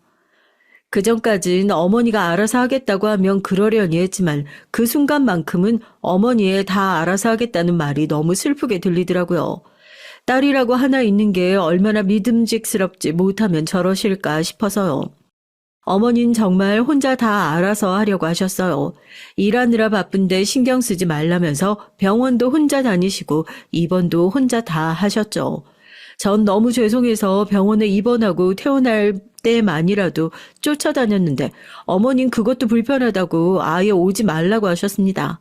그전까진 어머니가 알아서 하겠다고 하면 그러려니 했지만 그 순간만큼은 어머니의 다 알아서 하겠다는 말이 너무 슬프게 들리더라고요. 딸이라고 하나 있는 게 얼마나 믿음직스럽지 못하면 저러실까 싶어서요. 어머니는 정말 혼자 다 알아서 하려고 하셨어요. 일하느라 바쁜데 신경 쓰지 말라면서 병원도 혼자 다니시고 입원도 혼자 다 하셨죠. 전 너무 죄송해서 병원에 입원하고 퇴원할 때만이라도 쫓아다녔는데 어머님 그것도 불편하다고 아예 오지 말라고 하셨습니다.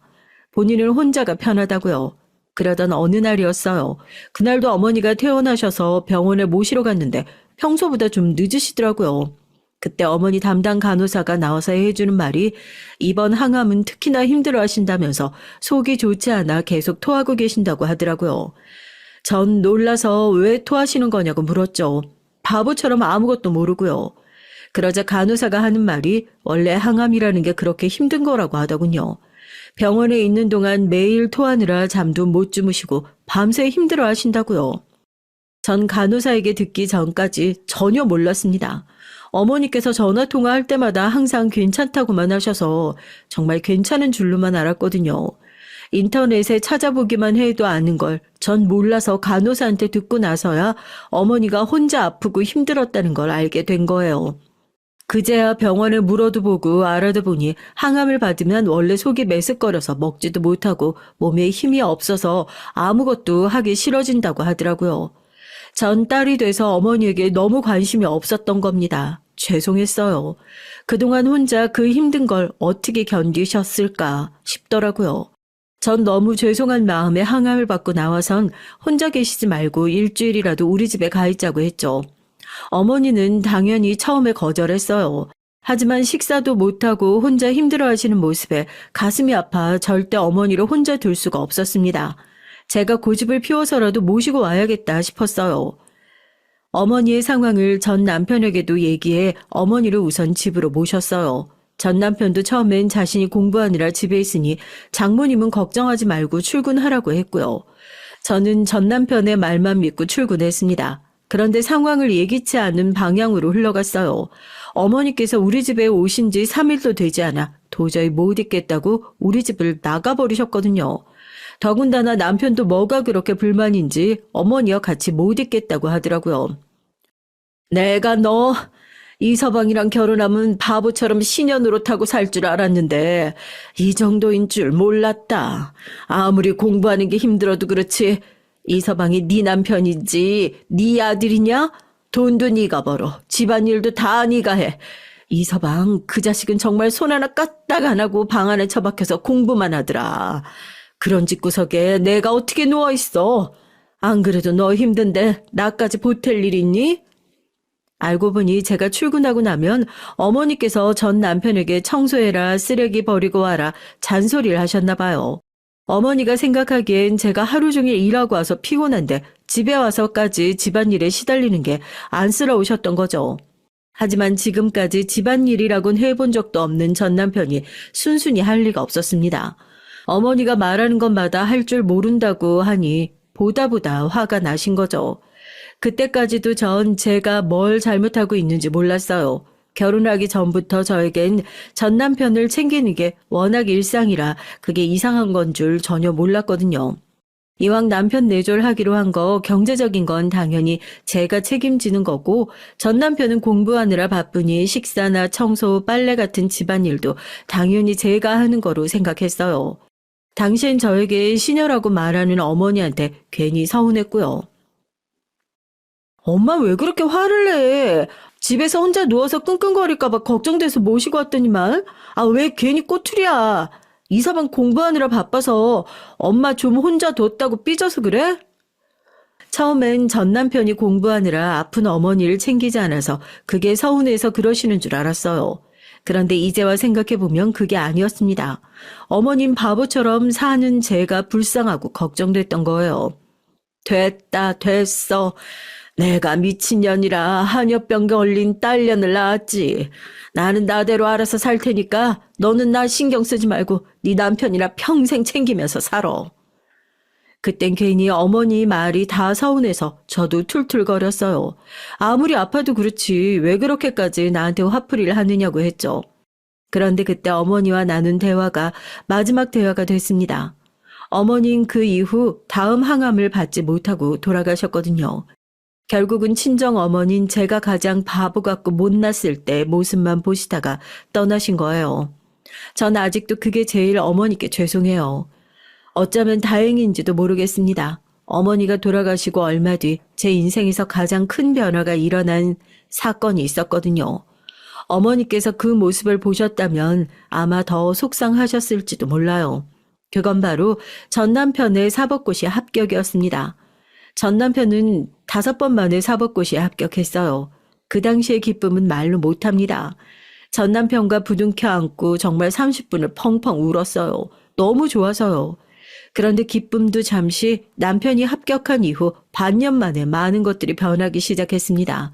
본인은 혼자가 편하다고요. 그러던 어느 날이었어요. 그날도 어머니가 퇴원하셔서 병원에 모시러 갔는데 평소보다 좀 늦으시더라고요. 그때 어머니 담당 간호사가 나와서 해주는 말이 이번 항암은 특히나 힘들어 하신다면서 속이 좋지 않아 계속 토하고 계신다고 하더라고요. 전 놀라서 왜 토하시는 거냐고 물었죠. 바보처럼 아무것도 모르고요. 그러자 간호사가 하는 말이 원래 항암이라는 게 그렇게 힘든 거라고 하더군요. 병원에 있는 동안 매일 토하느라 잠도 못 주무시고 밤새 힘들어 하신다고요. 전 간호사에게 듣기 전까지 전혀 몰랐습니다. 어머니께서 전화통화할 때마다 항상 괜찮다고만 하셔서 정말 괜찮은 줄로만 알았거든요. 인터넷에 찾아보기만 해도 아는 걸 전 몰라서 간호사한테 듣고 나서야 어머니가 혼자 아프고 힘들었다는 걸 알게 된 거예요. 그제야 병원에 물어도 보고 알아도 보니 항암을 받으면 원래 속이 메스꺼려서 먹지도 못하고 몸에 힘이 없어서 아무것도 하기 싫어진다고 하더라고요. 전 딸이 돼서 어머니에게 너무 관심이 없었던 겁니다. 죄송했어요. 그동안 혼자 그 힘든 걸 어떻게 견디셨을까 싶더라고요. 전 너무 죄송한 마음에 항암을 받고 나와선 혼자 계시지 말고 일주일이라도 우리 집에 가 있자고 했죠. 어머니는 당연히 처음에 거절했어요. 하지만 식사도 못하고 혼자 힘들어하시는 모습에 가슴이 아파 절대 어머니를 혼자 둘 수가 없었습니다. 제가 고집을 피워서라도 모시고 와야겠다 싶었어요. 어머니의 상황을 전 남편에게도 얘기해 어머니를 우선 집으로 모셨어요. 전 남편도 처음엔 자신이 공부하느라 집에 있으니 장모님은 걱정하지 말고 출근하라고 했고요. 저는 전 남편의 말만 믿고 출근했습니다. 그런데 상황을 예기치 않은 방향으로 흘러갔어요. 어머니께서 우리 집에 오신 지 3일도 되지 않아 도저히 못 있겠다고 우리 집을 나가버리셨거든요. 더군다나 남편도 뭐가 그렇게 불만인지 어머니와 같이 못 있겠다고 하더라고요. 내가 너 이서방이랑 결혼하면 바보처럼 신년으로 타고 살 줄 알았는데 이 정도인 줄 몰랐다. 아무리 공부하는 게 힘들어도 그렇지 이서방이 네 남편이지 네 아들이냐? 돈도 네가 벌어. 집안일도 다 네가 해. 이서방 그 자식은 정말 손 하나 까딱 안 하고 방 안에 처박혀서 공부만 하더라. 그런 집구석에 내가 어떻게 누워있어. 안 그래도 너 힘든데 나까지 보탤 일 있니? 알고 보니 제가 출근하고 나면 어머니께서 전 남편에게 청소해라, 쓰레기 버리고 와라 잔소리를 하셨나 봐요. 어머니가 생각하기엔 제가 하루 종일 일하고 와서 피곤한데 집에 와서까지 집안일에 시달리는 게 안쓰러우셨던 거죠. 하지만 지금까지 집안일이라곤 해본 적도 없는 전 남편이 순순히 할 리가 없었습니다. 어머니가 말하는 것마다 할 줄 모른다고 하니 보다 화가 나신 거죠. 그때까지도 전 제가 뭘 잘못하고 있는지 몰랐어요. 결혼하기 전부터 저에겐 전 남편을 챙기는 게 워낙 일상이라 그게 이상한 건 줄 전혀 몰랐거든요. 이왕 남편 내조하기로 한 거 경제적인 건 당연히 제가 책임지는 거고 전 남편은 공부하느라 바쁘니 식사나 청소, 빨래 같은 집안일도 당연히 제가 하는 거로 생각했어요. 당시엔 저에게 시녀라고 말하는 어머니한테 괜히 서운했고요. 엄마 왜 그렇게 화를 내? 집에서 혼자 누워서 끙끙거릴까 봐 걱정돼서 모시고 왔더니만. 왜 괜히 꼬투리야. 이서방 공부하느라 바빠서 엄마 좀 혼자 뒀다고 삐져서 그래? 처음엔 전 남편이 공부하느라 아픈 어머니를 챙기지 않아서 그게 서운해서 그러시는 줄 알았어요. 그런데 이제와 생각해보면 그게 아니었습니다. 어머님 바보처럼 사는 제가 불쌍하고 걱정됐던 거예요. 됐어. 내가 미친년이라 한여병 걸린 딸년을 낳았지. 나는 나대로 알아서 살 테니까 너는 나 신경 쓰지 말고 네 남편이나 평생 챙기면서 살아. 그땐 괜히 어머니 말이 다 서운해서 저도 툴툴거렸어요. 아무리 아파도 그렇지 왜 그렇게까지 나한테 화풀이를 하느냐고 했죠. 그런데 그때 어머니와 나눈 대화가 마지막 대화가 됐습니다. 어머닌 그 이후 다음 항암을 받지 못하고 돌아가셨거든요. 결국은 친정 어머닌 제가 가장 바보 같고 못났을 때 모습만 보시다가 떠나신 거예요. 전 아직도 그게 제일 어머니께 죄송해요. 어쩌면 다행인지도 모르겠습니다. 어머니가 돌아가시고 얼마 뒤 제 인생에서 가장 큰 변화가 일어난 사건이 있었거든요. 어머니께서 그 모습을 보셨다면 아마 더 속상하셨을지도 몰라요. 그건 바로 전 남편의 사법고시 합격이었습니다. 전 남편은 5번 만에 사법고시에 합격했어요. 그 당시의 기쁨은 말로 못합니다. 전 남편과 부둥켜 안고 정말 30분을 펑펑 울었어요. 너무 좋아서요. 그런데 기쁨도 잠시 남편이 합격한 이후 반년 만에 많은 것들이 변하기 시작했습니다.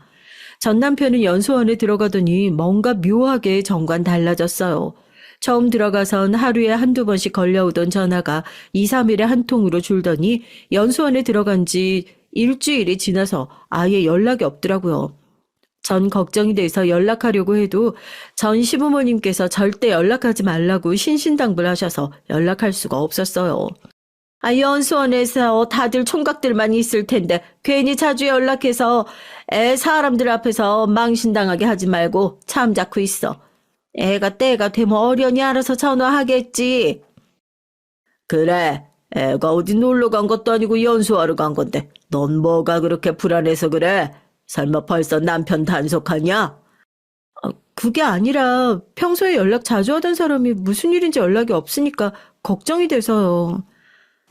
전 남편은 연수원에 들어가더니 뭔가 묘하게 정관 달라졌어요. 처음 들어가선 하루에 한두 번씩 걸려오던 전화가 2, 3일에 한 통으로 줄더니 연수원에 들어간 지 일주일이 지나서 아예 연락이 없더라고요. 전 걱정이 돼서 연락하려고 해도 전 시부모님께서 절대 연락하지 말라고 신신당부하셔서 연락할 수가 없었어요. 연수원에서 다들 총각들만 있을 텐데 괜히 자주 연락해서 애 사람들 앞에서 망신당하게 하지 말고 참잡고 있어. 애가 때가 되면 어련히 알아서 전화하겠지. 그래, 애가 어디 놀러 간 것도 아니고 연수하러 간 건데 넌 뭐가 그렇게 불안해서 그래? 설마 벌써 남편 단속하냐? 그게 아니라 평소에 연락 자주 하던 사람이 무슨 일인지 연락이 없으니까 걱정이 돼서요.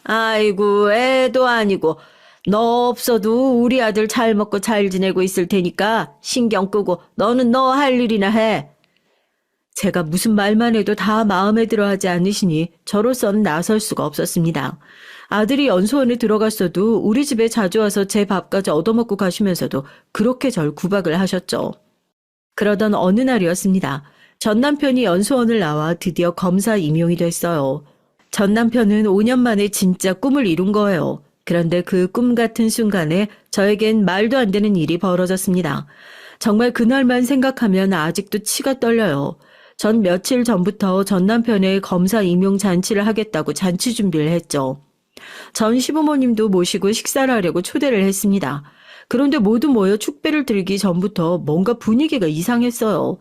아이고, 애도 아니고 너 없어도 우리 아들 잘 먹고 잘 지내고 있을 테니까 신경 끄고 너는 너 할 일이나 해. 제가 무슨 말만 해도 다 마음에 들어 하지 않으시니 저로선 나설 수가 없었습니다. 아들이 연수원에 들어갔어도 우리 집에 자주 와서 제 밥까지 얻어먹고 가시면서도 그렇게 절 구박을 하셨죠. 그러던 어느 날이었습니다. 전 남편이 연수원을 나와 드디어 검사 임용이 됐어요. 전 남편은 5년 만에 진짜 꿈을 이룬 거예요. 그런데 그 꿈 같은 순간에 저에겐 말도 안 되는 일이 벌어졌습니다. 정말 그날만 생각하면 아직도 치가 떨려요. 전 며칠 전부터 전 남편의 검사 임용 잔치를 하겠다고 잔치 준비를 했죠. 전 시부모님도 모시고 식사를 하려고 초대를 했습니다. 그런데 모두 모여 축배를 들기 전부터 뭔가 분위기가 이상했어요.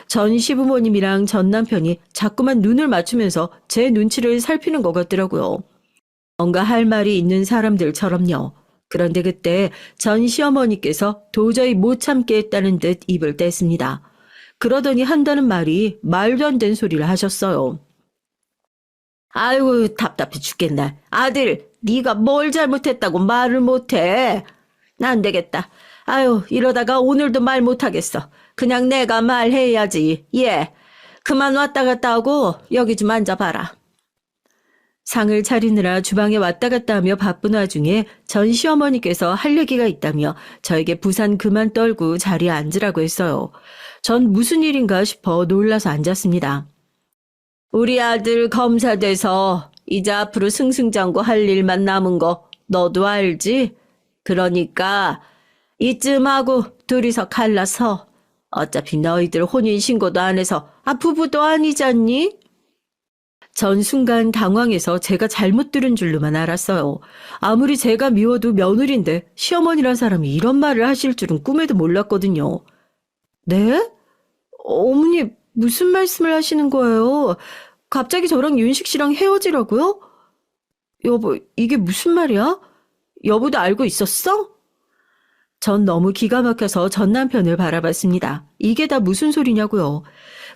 전 시부모님이랑 전 남편이 자꾸만 눈을 맞추면서 제 눈치를 살피는 것 같더라고요. 뭔가 할 말이 있는 사람들처럼요. 그런데 그때 전 시어머니께서 도저히 못 참겠다는 듯 입을 뗐습니다. 그러더니 한다는 말이 말도 안 되는 소리를 하셨어요. 아이고 답답해 죽겠네. 아들, 네가 뭘 잘못했다고 말을 못해. 안 되겠다. 아유, 이러다가 오늘도 말 못하겠어. 그냥 내가 말해야지. 예. 그만 왔다 갔다 하고 여기 좀 앉아봐라. 상을 차리느라 주방에 왔다 갔다 하며 바쁜 와중에 전 시어머니께서 할 얘기가 있다며 저에게 부산 그만 떨고 자리에 앉으라고 했어요. 전 무슨 일인가 싶어 놀라서 앉았습니다. 우리 아들 검사 돼서 이제 앞으로 승승장구 할 일만 남은 거 너도 알지? 그러니까 이쯤 하고 둘이서 갈라서 어차피 너희들 혼인신고도 안 해서 부부도 아니잖니? 전 순간 당황해서 제가 잘못 들은 줄로만 알았어요. 아무리 제가 미워도 며느리인데 시어머니란 사람이 이런 말을 하실 줄은 꿈에도 몰랐거든요. 네? 어머니 무슨 말씀을 하시는 거예요? 갑자기 저랑 윤식 씨랑 헤어지라고요? 여보, 이게 무슨 말이야? 여보도 알고 있었어? 전 너무 기가 막혀서 전 남편을 바라봤습니다. 이게 다 무슨 소리냐고요.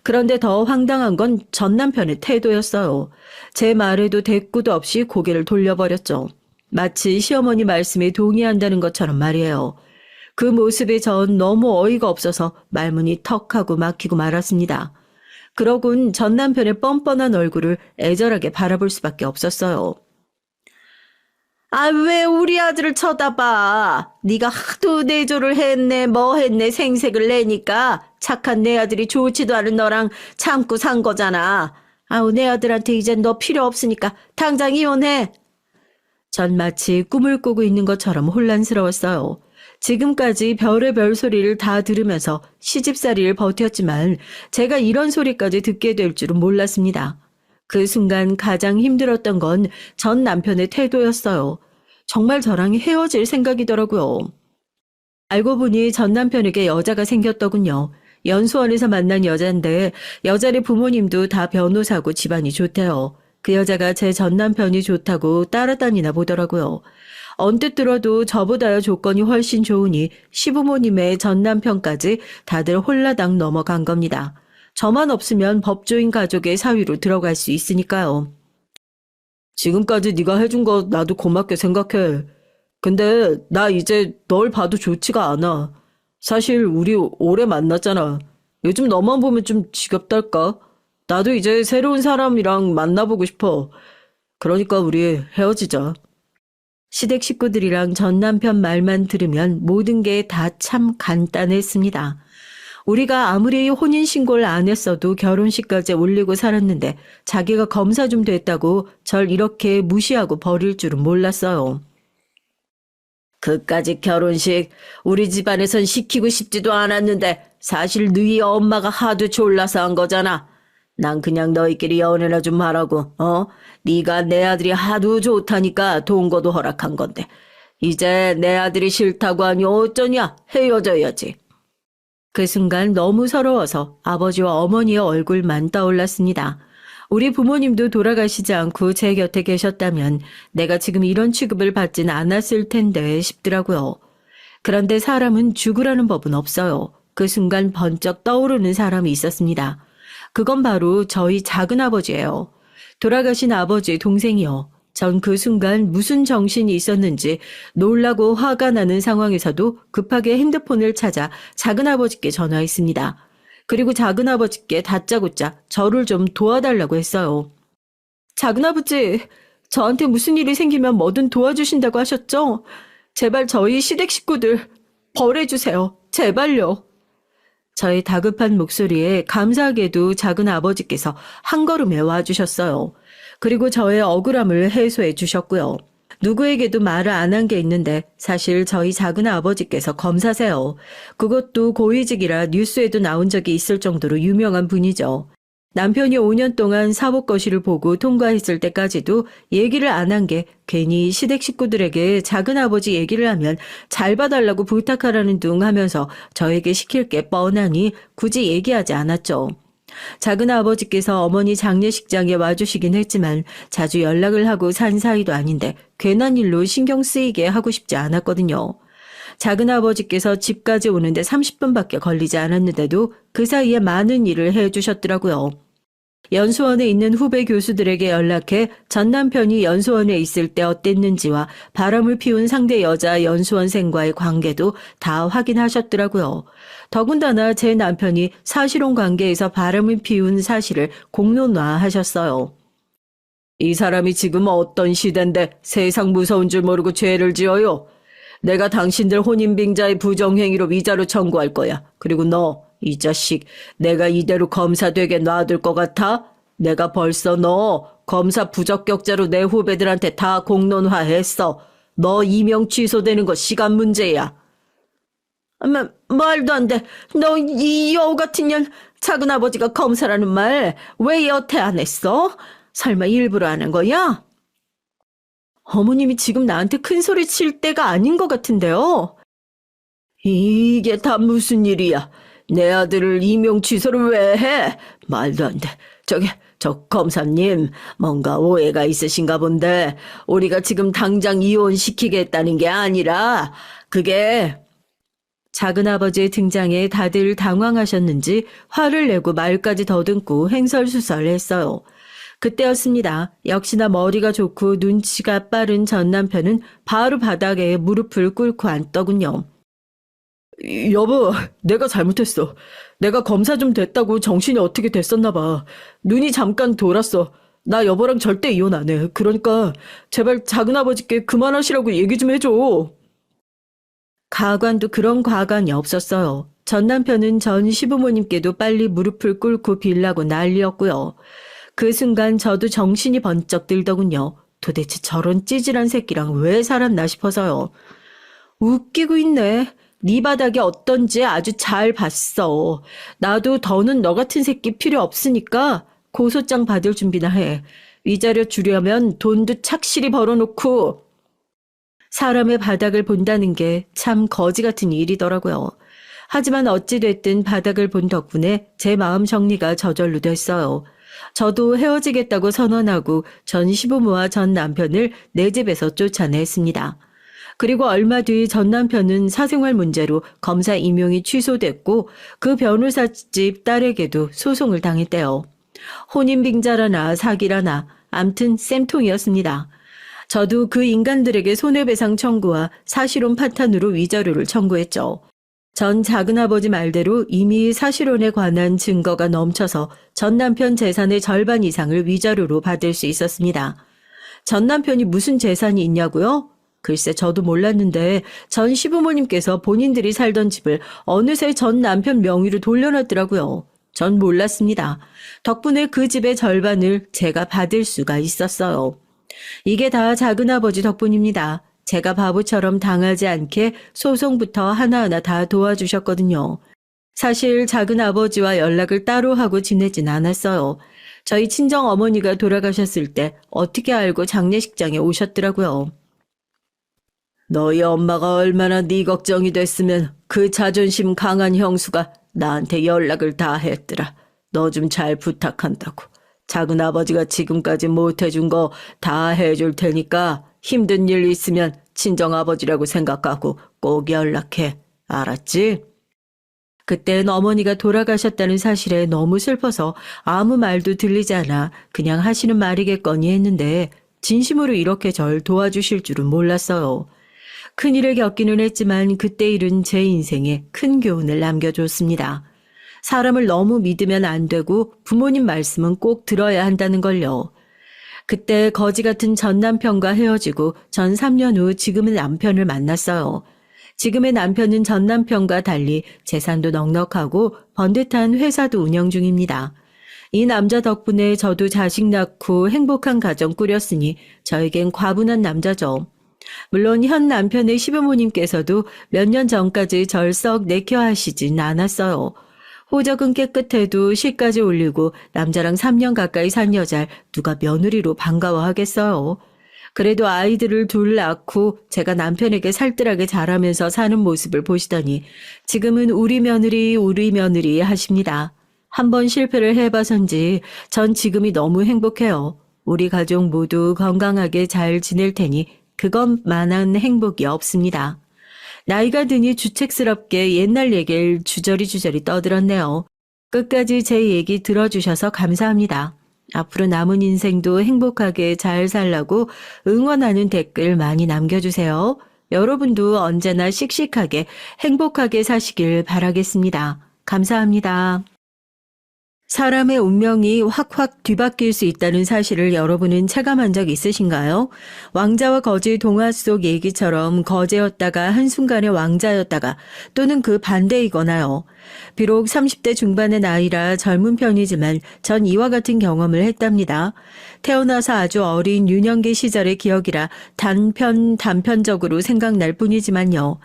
그런데 더 황당한 건 전 남편의 태도였어요. 제 말에도 대꾸도 없이 고개를 돌려버렸죠. 마치 시어머니 말씀에 동의한다는 것처럼 말이에요. 그 모습에 전 너무 어이가 없어서 말문이 턱하고 막히고 말았습니다. 그러곤 전 남편의 뻔뻔한 얼굴을 애절하게 바라볼 수밖에 없었어요. 왜 우리 아들을 쳐다봐. 네가 하도 내조를 했네 뭐 했네 생색을 내니까 착한 내 아들이 좋지도 않은 너랑 참고 산 거잖아. 내 아들한테 이젠 너 필요 없으니까 당장 이혼해. 전 마치 꿈을 꾸고 있는 것처럼 혼란스러웠어요. 지금까지 별의별 소리를 다 들으면서 시집살이를 버텼지만 제가 이런 소리까지 듣게 될 줄은 몰랐습니다. 그 순간 가장 힘들었던 건 전 남편의 태도였어요. 정말 저랑 헤어질 생각이더라고요. 알고 보니 전 남편에게 여자가 생겼더군요. 연수원에서 만난 여자인데 여자의 부모님도 다 변호사고 집안이 좋대요. 그 여자가 제 전 남편이 좋다고 따라다니나 보더라고요. 언뜻 들어도 저보다야 조건이 훨씬 좋으니 시부모님의 전 남편까지 다들 홀라당 넘어간 겁니다. 저만 없으면 법조인 가족의 사위로 들어갈 수 있으니까요. 지금까지 네가 해준 거 나도 고맙게 생각해. 근데 나 이제 널 봐도 좋지가 않아. 사실 우리 오래 만났잖아. 요즘 너만 보면 좀 지겹달까? 나도 이제 새로운 사람이랑 만나보고 싶어. 그러니까 우리 헤어지자. 시댁 식구들이랑 전 남편 말만 들으면 모든 게 다 참 간단했습니다. 우리가 아무리 혼인신고를 안 했어도 결혼식까지 올리고 살았는데 자기가 검사 좀 됐다고 절 이렇게 무시하고 버릴 줄은 몰랐어요. 그까짓 결혼식 우리 집안에선 시키고 싶지도 않았는데 사실 너희 엄마가 하도 졸라서 한 거잖아. 난 그냥 너희끼리 연애나 좀 하라고. 네가 내 아들이 하도 좋다니까 동거도 허락한 건데 이제 내 아들이 싫다고 하니 어쩌냐. 헤어져야지. 그 순간 너무 서러워서 아버지와 어머니의 얼굴만 떠올랐습니다. 우리 부모님도 돌아가시지 않고 제 곁에 계셨다면 내가 지금 이런 취급을 받진 않았을 텐데 싶더라고요. 그런데 사람은 죽으라는 법은 없어요. 그 순간 번쩍 떠오르는 사람이 있었습니다. 그건 바로 저희 작은아버지예요. 돌아가신 아버지의 동생이요. 전 그 순간 무슨 정신이 있었는지 놀라고 화가 나는 상황에서도 급하게 핸드폰을 찾아 작은아버지께 전화했습니다. 그리고 작은아버지께 다짜고짜 저를 좀 도와달라고 했어요. 작은아버지, 저한테 무슨 일이 생기면 뭐든 도와주신다고 하셨죠? 제발 저희 시댁 식구들 벌해주세요. 제발요. 저의 다급한 목소리에 감사하게도 작은아버지께서 한 걸음에 와주셨어요. 그리고 저의 억울함을 해소해 주셨고요. 누구에게도 말을 안 한 게 있는데 사실 저희 작은아버지께서 검사세요. 그것도 고위직이라 뉴스에도 나온 적이 있을 정도로 유명한 분이죠. 남편이 5년 동안 사법거시를 보고 통과했을 때까지도 얘기를 안 한 게 괜히 시댁 식구들에게 작은아버지 얘기를 하면 잘 봐달라고 부탁하라는 둥 하면서 저에게 시킬 게 뻔하니 굳이 얘기하지 않았죠. 작은아버지께서 어머니 장례식장에 와주시긴 했지만 자주 연락을 하고 산 사이도 아닌데 괜한 일로 신경 쓰이게 하고 싶지 않았거든요. 작은아버지께서 집까지 오는데 30분밖에 걸리지 않았는데도 그 사이에 많은 일을 해주셨더라고요. 연수원에 있는 후배 교수들에게 연락해 전 남편이 연수원에 있을 때 어땠는지와 바람을 피운 상대 여자 연수원생과의 관계도 다 확인하셨더라고요. 더군다나 제 남편이 사실혼 관계에서 바람을 피운 사실을 공론화하셨어요. 이 사람이 지금 어떤 시대인데 세상 무서운 줄 모르고 죄를 지어요. 내가 당신들 혼인빙자의 부정행위로 위자료 청구할 거야. 그리고 너, 이 자식, 내가 이대로 검사 되게 놔둘 것 같아? 내가 벌써 너 검사 부적격자로 내 후배들한테 다 공론화했어. 너 임용 취소되는 거 시간 문제야. 말도 안 돼. 너 이 여우 같은 년, 작은아버지가 검사라는 말 왜 여태 안 했어? 설마 일부러 하는 거야? 어머님이 지금 나한테 큰 소리 칠 때가 아닌 것 같은데요. 이게 다 무슨 일이야? 내 아들을 임용 취소를 왜 해? 말도 안 돼. 저 검사님, 뭔가 오해가 있으신가 본데 우리가 지금 당장 이혼시키겠다는 게 아니라 그게... 작은아버지의 등장에 다들 당황하셨는지 화를 내고 말까지 더듬고 횡설수설했어요. 그때였습니다. 역시나 머리가 좋고 눈치가 빠른 전 남편은 바로 바닥에 무릎을 꿇고 앉더군요. 여보, 내가 잘못했어. 내가 검사 좀 됐다고 정신이 어떻게 됐었나 봐. 눈이 잠깐 돌았어. 나 여보랑 절대 이혼 안 해. 그러니까 제발 작은아버지께 그만하시라고 얘기 좀 해줘. 가관도 그런 과관이 없었어요. 전 남편은 전 시부모님께도 빨리 무릎을 꿇고 빌라고 난리였고요. 그 순간 저도 정신이 번쩍 들더군요. 도대체 저런 찌질한 새끼랑 왜 살았나 싶어서요. 웃기고 있네. 네 바닥이 어떤지 아주 잘 봤어. 나도 더는 너 같은 새끼 필요 없으니까 고소장 받을 준비나 해. 위자료 주려면 돈도 착실히 벌어놓고. 사람의 바닥을 본다는 게 참 거지 같은 일이더라고요. 하지만 어찌됐든 바닥을 본 덕분에 제 마음 정리가 저절로 됐어요. 저도 헤어지겠다고 선언하고 전 시부모와 전 남편을 내 집에서 쫓아냈습니다. 그리고 얼마 뒤 전 남편은 사생활 문제로 검사 임용이 취소됐고 그 변호사 집 딸에게도 소송을 당했대요. 혼인빙자라나 사기라나 암튼 쌤통이었습니다. 저도 그 인간들에게 손해배상 청구와 사실혼 파탄으로 위자료를 청구했죠. 전 작은아버지 말대로 이미 사실혼에 관한 증거가 넘쳐서 전 남편 재산의 절반 이상을 위자료로 받을 수 있었습니다. 전 남편이 무슨 재산이 있냐고요? 글쎄 저도 몰랐는데 전 시부모님께서 본인들이 살던 집을 어느새 전 남편 명의로 돌려놨더라고요. 전 몰랐습니다. 덕분에 그 집의 절반을 제가 받을 수가 있었어요. 이게 다 작은아버지 덕분입니다. 제가 바보처럼 당하지 않게 소송부터 하나하나 다 도와주셨거든요. 사실 작은아버지와 연락을 따로 하고 지내진 않았어요. 저희 친정어머니가 돌아가셨을 때 어떻게 알고 장례식장에 오셨더라고요. 너희 엄마가 얼마나 네 걱정이 됐으면 그 자존심 강한 형수가 나한테 연락을 다 했더라. 너 좀 잘 부탁한다고. 작은아버지가 지금까지 못해준 거 다 해줄 테니까 힘든 일 있으면 친정아버지라고 생각하고 꼭 연락해. 알았지? 그땐 어머니가 돌아가셨다는 사실에 너무 슬퍼서 아무 말도 들리지 않아 그냥 하시는 말이겠거니 했는데 진심으로 이렇게 절 도와주실 줄은 몰랐어요. 큰일을 겪기는 했지만 그때 일은 제 인생에 큰 교훈을 남겨줬습니다. 사람을 너무 믿으면 안 되고 부모님 말씀은 꼭 들어야 한다는 걸요. 그때 거지 같은 전 남편과 헤어지고 전 3년 후 지금의 남편을 만났어요. 지금의 남편은 전 남편과 달리 재산도 넉넉하고 번듯한 회사도 운영 중입니다. 이 남자 덕분에 저도 자식 낳고 행복한 가정 꾸렸으니 저에겐 과분한 남자죠. 물론 현 남편의 시부모님께서도 몇 년 전까지 절 썩 내켜 하시진 않았어요. 호적은 깨끗해도 시까지 올리고 남자랑 3년 가까이 산 여잘 누가 며느리로 반가워하겠어요. 그래도 아이들을 둘 낳고 제가 남편에게 살뜰하게 잘하면서 사는 모습을 보시더니 지금은 우리 며느리 하십니다. 한 번 실패를 해봐선지 전 지금이 너무 행복해요. 우리 가족 모두 건강하게 잘 지낼 테니 그것만한 행복이 없습니다. 나이가 드니 주책스럽게 옛날 얘기를 주저리 떠들었네요. 끝까지 제 얘기 들어주셔서 감사합니다. 앞으로 남은 인생도 행복하게 잘 살라고 응원하는 댓글 많이 남겨주세요. 여러분도 언제나 씩씩하게 행복하게 사시길 바라겠습니다. 감사합니다. 사람의 운명이 확확 뒤바뀔 수 있다는 사실을 여러분은 체감한 적 있으신가요? 왕자와 거지 동화 속 얘기처럼 거제였다가 한순간에 왕자였다가 또는 그 반대이거나요. 비록 30대 중반의 나이라 젊은 편이지만 전 이와 같은 경험을 했답니다. 태어나서 아주 어린 유년기 시절의 기억이라 단편적으로 생각날 뿐이지만요.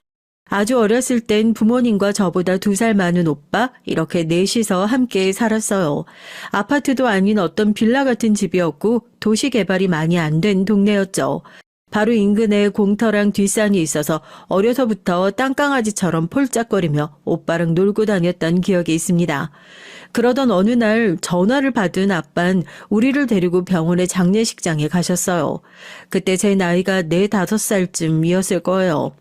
아주 어렸을 땐 부모님과 저보다 2살 많은 오빠 이렇게 넷이서 함께 살았어요. 아파트도 아닌 어떤 빌라 같은 집이었고 도시 개발이 많이 안 된 동네였죠. 바로 인근에 공터랑 뒷산이 있어서 어려서부터 땅강아지처럼 폴짝거리며 오빠랑 놀고 다녔던 기억이 있습니다. 그러던 어느 날 전화를 받은 아빤 우리를 데리고 병원의 장례식장에 가셨어요. 그때 제 나이가 4, 5살쯤이었을 거예요.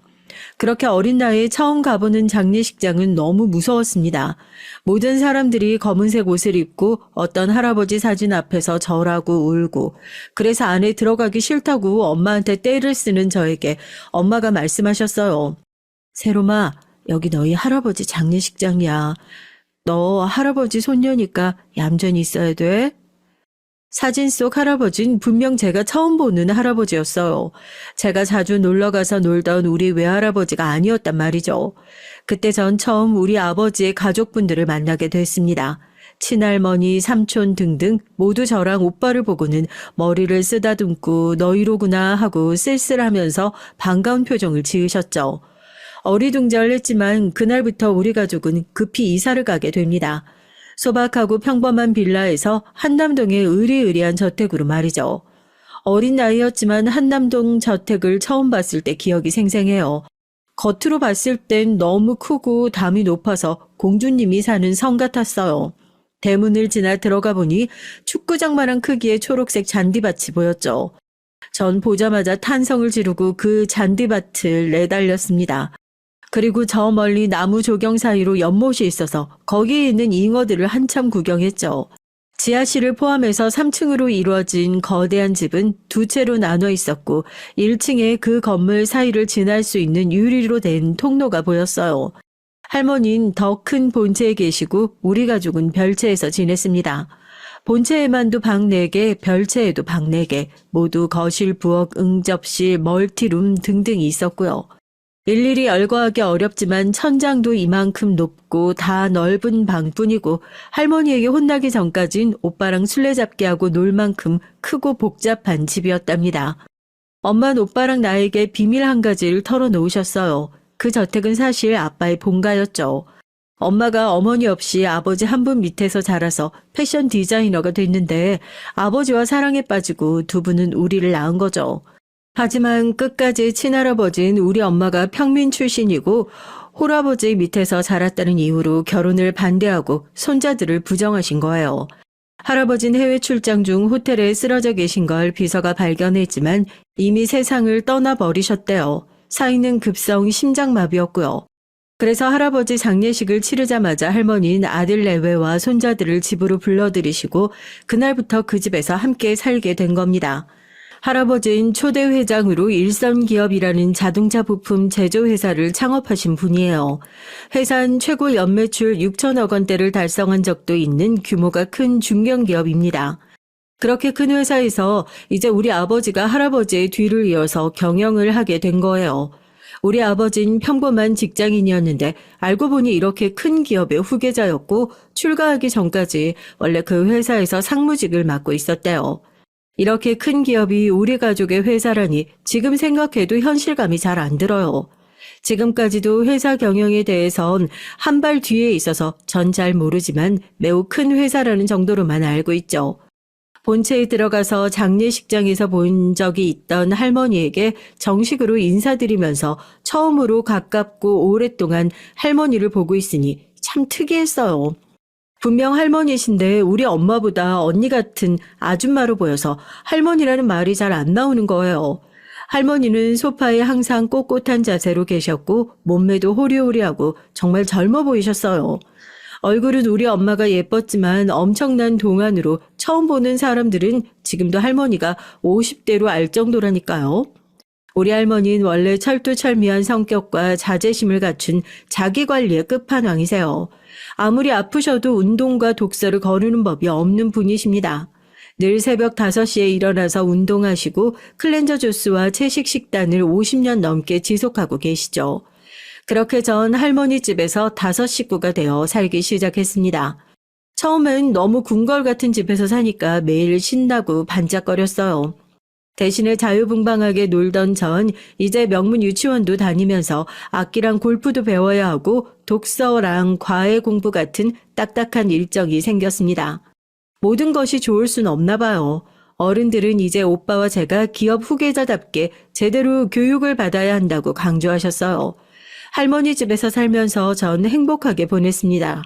그렇게 어린 나이에 처음 가보는 장례식장은 너무 무서웠습니다. 모든 사람들이 검은색 옷을 입고 어떤 할아버지 사진 앞에서 절하고 울고 그래서 안에 들어가기 싫다고 엄마한테 떼를 쓰는 저에게 엄마가 말씀하셨어요. 세롬아, 여기 너희 할아버지 장례식장이야. 너 할아버지 손녀니까 얌전히 있어야 돼. 사진 속 할아버진 분명 제가 처음 보는 할아버지였어요. 제가 자주 놀러가서 놀던 우리 외할아버지가 아니었단 말이죠. 그때 전 처음 우리 아버지의 가족분들을 만나게 됐습니다. 친할머니, 삼촌 등등 모두 저랑 오빠를 보고는 머리를 쓰다듬고 너희로구나 하고 쓸쓸하면서 반가운 표정을 지으셨죠. 어리둥절했지만 그날부터 우리 가족은 급히 이사를 가게 됩니다. 소박하고 평범한 빌라에서 한남동의 으리으리한 저택으로 말이죠. 어린 나이였지만 한남동 저택을 처음 봤을 때 기억이 생생해요. 겉으로 봤을 땐 너무 크고 담이 높아서 공주님이 사는 성 같았어요. 대문을 지나 들어가 보니 축구장만한 크기의 초록색 잔디밭이 보였죠. 전 보자마자 탄성을 지르고 그 잔디밭을 내달렸습니다. 그리고 저 멀리 나무 조경 사이로 연못이 있어서 거기에 있는 잉어들을 한참 구경했죠. 지하실을 포함해서 3층으로 이루어진 거대한 집은 2채로 나눠 있었고 1층에 그 건물 사이를 지날 수 있는 유리로 된 통로가 보였어요. 할머니는 더 큰 본체에 계시고 우리 가족은 별채에서 지냈습니다. 본체에만도 방 4개, 별채에도 방 4개, 모두 거실, 부엌, 응접실, 멀티룸 등등이 있었고요. 일일이 열거하기 어렵지만 천장도 이만큼 높고 다 넓은 방뿐이고 할머니에게 혼나기 전까진 오빠랑 술래잡기 하고 놀 만큼 크고 복잡한 집이었답니다. 엄마는 오빠랑 나에게 비밀 한 가지를 털어놓으셨어요. 그 저택은 사실 아빠의 본가였죠. 엄마가 어머니 없이 아버지 한 분 밑에서 자라서 패션 디자이너가 됐는데 아버지와 사랑에 빠지고 2분은 우리를 낳은 거죠. 하지만 끝까지 친할아버지는 우리 엄마가 평민 출신이고 홀아버지 밑에서 자랐다는 이유로 결혼을 반대하고 손자들을 부정하신 거예요. 할아버지는 해외 출장 중 호텔에 쓰러져 계신 걸 비서가 발견했지만 이미 세상을 떠나버리셨대요. 사인은 급성 심장마비였고요. 그래서 할아버지 장례식을 치르자마자 할머니는 아들 내외와 손자들을 집으로 불러들이시고 그날부터 그 집에서 함께 살게 된 겁니다. 할아버지는 초대 회장으로 일선기업이라는 자동차 부품 제조회사를 창업하신 분이에요. 회사는 최고 연매출 6천억 원대를 달성한 적도 있는 규모가 큰 중견기업입니다. 그렇게 큰 회사에서 이제 우리 아버지가 할아버지의 뒤를 이어서 경영을 하게 된 거예요. 우리 아버지는 평범한 직장인이었는데 알고 보니 이렇게 큰 기업의 후계자였고 출가하기 전까지 원래 그 회사에서 상무직을 맡고 있었대요. 이렇게 큰 기업이 우리 가족의 회사라니 지금 생각해도 현실감이 잘 안 들어요. 지금까지도 회사 경영에 대해선 한 발 뒤에 있어서 전 잘 모르지만 매우 큰 회사라는 정도로만 알고 있죠. 본체에 들어가서 장례식장에서 본 적이 있던 할머니에게 정식으로 인사드리면서 처음으로 가깝고 오랫동안 할머니를 보고 있으니 참 특이했어요. 분명 할머니신데 우리 엄마보다 언니 같은 아줌마로 보여서 할머니라는 말이 잘 안 나오는 거예요. 할머니는 소파에 항상 꼿꼿한 자세로 계셨고 몸매도 호리호리하고 정말 젊어 보이셨어요. 얼굴은 우리 엄마가 예뻤지만 엄청난 동안으로 처음 보는 사람들은 지금도 할머니가 50대로 알 정도라니까요. 우리 할머니는 원래 철두철미한 성격과 자제심을 갖춘 자기관리의 끝판왕이세요. 아무리 아프셔도 운동과 독서를 거르는 법이 없는 분이십니다. 늘 새벽 5시에 일어나서 운동하시고 클렌저 주스와 채식 식단을 50년 넘게 지속하고 계시죠. 그렇게 전 할머니 집에서 5식구가 되어 살기 시작했습니다. 처음엔 너무 궁궐 같은 집에서 사니까 매일 신나고 반짝거렸어요. 대신에 자유분방하게 놀던 전 이제 명문 유치원도 다니면서 악기랑 골프도 배워야 하고 독서랑 과외 공부 같은 딱딱한 일정이 생겼습니다. 모든 것이 좋을 순 없나 봐요. 어른들은 이제 오빠와 제가 기업 후계자답게 제대로 교육을 받아야 한다고 강조하셨어요. 할머니 집에서 살면서 전 행복하게 보냈습니다.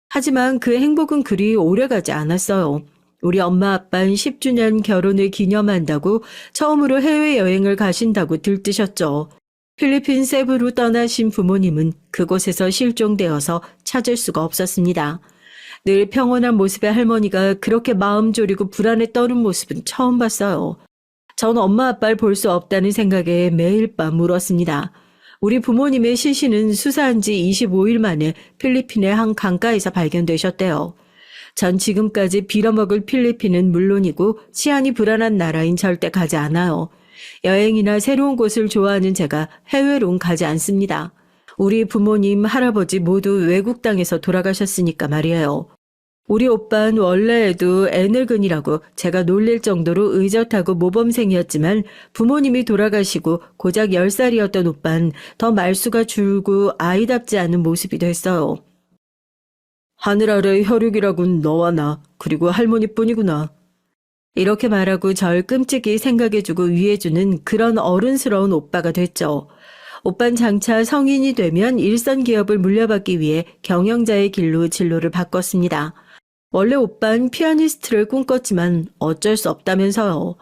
하지만 그 행복은 그리 오래가지 않았어요. 우리 엄마 아빠는 10주년 결혼을 기념한다고 처음으로 해외여행을 가신다고 들뜨셨죠. 필리핀 세부로 떠나신 부모님은 그곳에서 실종되어서 찾을 수가 없었습니다. 늘 평온한 모습의 할머니가 그렇게 마음 졸이고 불안에 떠는 모습은 처음 봤어요. 전 엄마 아빠를 볼 수 없다는 생각에 매일 밤 울었습니다. 우리 부모님의 시신은 수사한 지 25일 만에 필리핀의 한 강가에서 발견되셨대요. 전 지금까지 빌어먹을 필리핀은 물론이고 치안이 불안한 나라인 절대 가지 않아요. 여행이나 새로운 곳을 좋아하는 제가 해외로는 가지 않습니다. 우리 부모님, 할아버지 모두 외국 땅에서 돌아가셨으니까 말이에요. 우리 오빠는 원래에도 애늙은이라고 제가 놀릴 정도로 의젓하고 모범생이었지만 부모님이 돌아가시고 고작 10살이었던 오빠는 더 말수가 줄고 아이답지 않은 모습이 됐어요. 하늘 아래 혈육이라곤 너와 나 그리고 할머니뿐이구나. 이렇게 말하고 절 끔찍이 생각해주고 위해주는 그런 어른스러운 오빠가 됐죠. 오빤 장차 성인이 되면 일선 기업을 물려받기 위해 경영자의 길로 진로를 바꿨습니다. 원래 오빤 피아니스트를 꿈꿨지만 어쩔 수 없다면서요.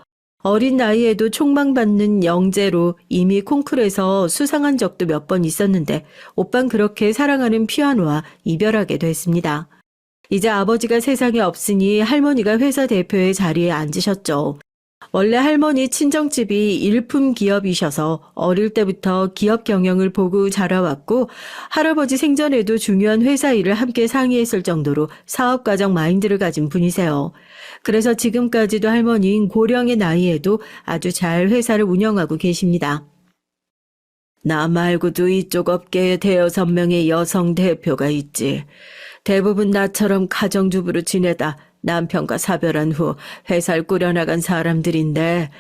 어린 나이에도 촉망받는 영재로 이미 콩쿠르에서 수상한 적도 몇 번 있었는데 오빤 그렇게 사랑하는 피아노와 이별하게 됐습니다. 이제 아버지가 세상에 없으니 할머니가 회사 대표의 자리에 앉으셨죠. 원래 할머니 친정집이 일품 기업이셔서 어릴 때부터 기업 경영을 보고 자라왔고 할아버지 생전에도 중요한 회사 일을 함께 상의했을 정도로 사업가적 마인드를 가진 분이세요. 그래서 지금까지도 할머니는 고령의 나이에도 아주 잘 회사를 운영하고 계십니다. 나 말고도 이쪽 업계에 5-6명의 여성 대표가 있지. 대부분 나처럼 가정주부로 지내다 남편과 사별한 후 회사를 꾸려나간 사람들인데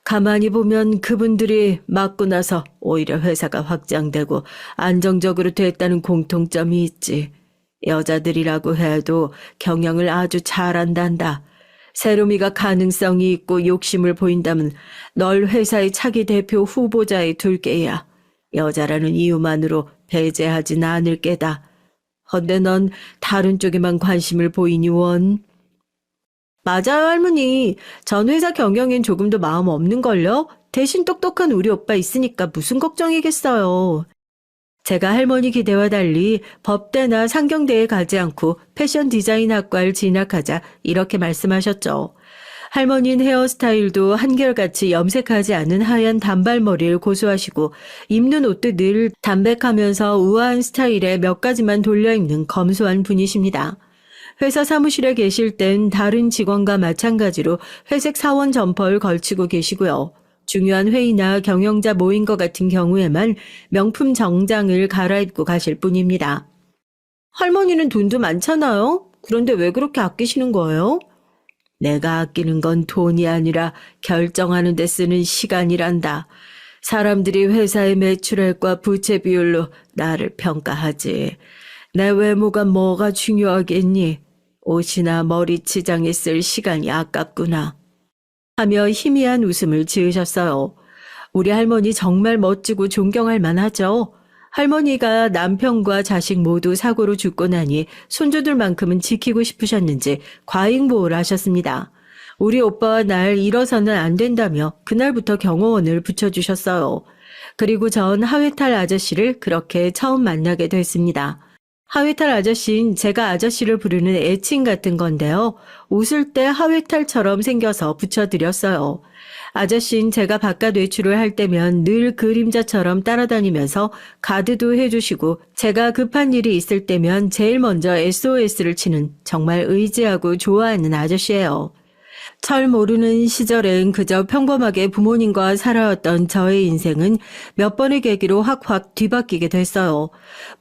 가만히 보면 그분들이 맡고 나서 오히려 회사가 확장되고 안정적으로 됐다는 공통점이 있지. 여자들이라고 해도 경영을 아주 잘한단다. 새로미가 가능성이 있고 욕심을 보인다면 널 회사의 차기 대표 후보자에 둘게야. 여자라는 이유만으로 배제하진 않을 게다. 헌데 넌 다른 쪽에만 관심을 보이니 원? 맞아요, 할머니. 전 회사 경영엔 조금도 마음 없는걸요? 대신 똑똑한 우리 오빠 있으니까 무슨 걱정이겠어요. 제가 할머니 기대와 달리 법대나 상경대에 가지 않고 패션 디자인 학과를 진학하자 이렇게 말씀하셨죠. 할머니는 헤어스타일도 한결같이 염색하지 않은 하얀 단발머리를 고수하시고 입는 옷도 늘 담백하면서 우아한 스타일에 몇 가지만 돌려입는 검소한 분이십니다. 회사 사무실에 계실 땐 다른 직원과 마찬가지로 회색 사원 점퍼를 걸치고 계시고요. 중요한 회의나 경영자 모임 것 같은 경우에만 명품 정장을 갈아입고 가실 뿐입니다. 할머니는 돈도 많잖아요? 그런데 왜 그렇게 아끼시는 거예요? 내가 아끼는 건 돈이 아니라 결정하는 데 쓰는 시간이란다. 사람들이 회사의 매출액과 부채 비율로 나를 평가하지. 내 외모가 뭐가 중요하겠니? 옷이나 머리 치장에 쓸 시간이 아깝구나. 하며 희미한 웃음을 지으셨어요. 우리 할머니 정말 멋지고 존경할 만하죠. 할머니가 남편과 자식 모두 사고로 죽고 나니 손주들만큼은 지키고 싶으셨는지 과잉보호를 하셨습니다. 우리 오빠와 날 잃어서는 안 된다며 그날부터 경호원을 붙여주셨어요. 그리고 전 하회탈 아저씨를 그렇게 처음 만나게 됐습니다. 하회탈 아저씨는 제가 아저씨를 부르는 애칭 같은 건데요. 웃을 때 하회탈처럼 생겨서 붙여드렸어요. 아저씨는 제가 바깥 외출을 할 때면 늘 그림자처럼 따라다니면서 가드도 해주시고 제가 급한 일이 있을 때면 제일 먼저 SOS를 치는 정말 의지하고 좋아하는 아저씨예요. 철 모르는 시절엔 그저 평범하게 부모님과 살아왔던 저의 인생은 몇 번의 계기로 확확 뒤바뀌게 됐어요.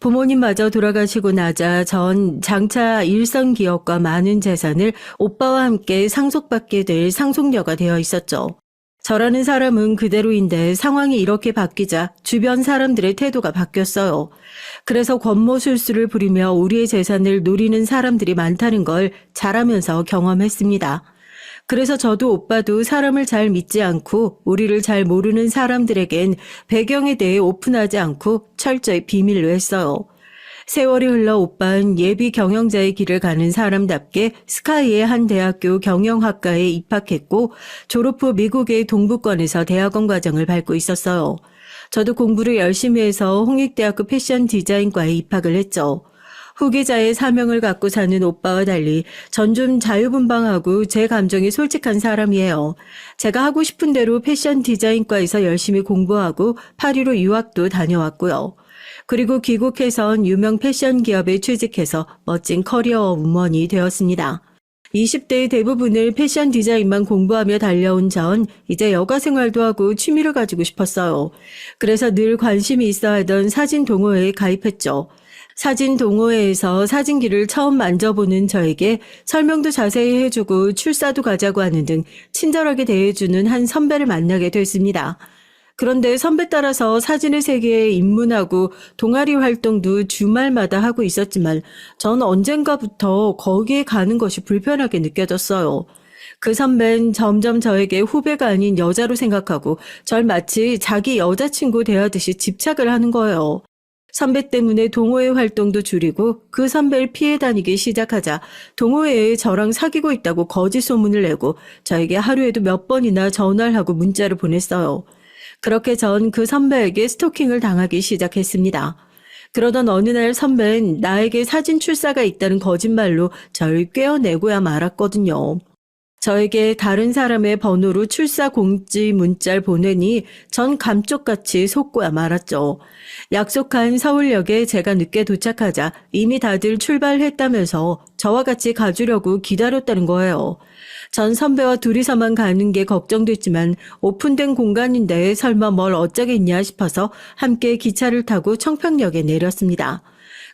부모님마저 돌아가시고 나자 전 장차 일선 기업과 많은 재산을 오빠와 함께 상속받게 될 상속녀가 되어 있었죠. 저라는 사람은 그대로인데 상황이 이렇게 바뀌자 주변 사람들의 태도가 바뀌었어요. 그래서 권모술수를 부리며 우리의 재산을 노리는 사람들이 많다는 걸 잘하면서 경험했습니다. 그래서 저도 오빠도 사람을 잘 믿지 않고 우리를 잘 모르는 사람들에겐 배경에 대해 오픈하지 않고 철저히 비밀로 했어요. 세월이 흘러 오빠는 예비 경영자의 길을 가는 사람답게 스카이의 한 대학교 경영학과에 입학했고 졸업 후 미국의 동부권에서 대학원 과정을 밟고 있었어요. 저도 공부를 열심히 해서 홍익대학교 패션 디자인과에 입학을 했죠. 후계자의 사명을 갖고 사는 오빠와 달리 전 좀 자유분방하고 제 감정이 솔직한 사람이에요. 제가 하고 싶은 대로 패션 디자인과에서 열심히 공부하고 파리로 유학도 다녀왔고요. 그리고 귀국해선 유명 패션 기업에 취직해서 멋진 커리어 우먼이 되었습니다. 20대의 대부분을 패션 디자인만 공부하며 달려온 전 이제 여가 생활도 하고 취미를 가지고 싶었어요. 그래서 늘 관심이 있어 하던 사진 동호회에 가입했죠. 사진 동호회에서 사진기를 처음 만져보는 저에게 설명도 자세히 해주고 출사도 가자고 하는 등 친절하게 대해주는 한 선배를 만나게 됐습니다. 그런데 선배 따라서 사진의 세계에 입문하고 동아리 활동도 주말마다 하고 있었지만 전 언젠가부터 거기에 가는 것이 불편하게 느껴졌어요. 그 선배는 점점 저에게 후배가 아닌 여자로 생각하고 절 마치 자기 여자친구 대하듯이 집착을 하는 거예요. 선배 때문에 동호회 활동도 줄이고 그 선배를 피해 다니기 시작하자 동호회에 저랑 사귀고 있다고 거짓 소문을 내고 저에게 하루에도 몇 번이나 전화를 하고 문자를 보냈어요. 그렇게 전 그 선배에게 스토킹을 당하기 시작했습니다. 그러던 어느 날 선배는 나에게 사진 출사가 있다는 거짓말로 절 꿰어내고야 말았거든요. 저에게 다른 사람의 번호로 출사 공지 문자를 보내니 전 감쪽같이 속고야 말았죠. 약속한 서울역에 제가 늦게 도착하자 이미 다들 출발했다면서 저와 같이 가주려고 기다렸다는 거예요. 전 선배와 둘이서만 가는 게 걱정됐지만 오픈된 공간인데 설마 뭘 어쩌겠냐 싶어서 함께 기차를 타고 청평역에 내렸습니다.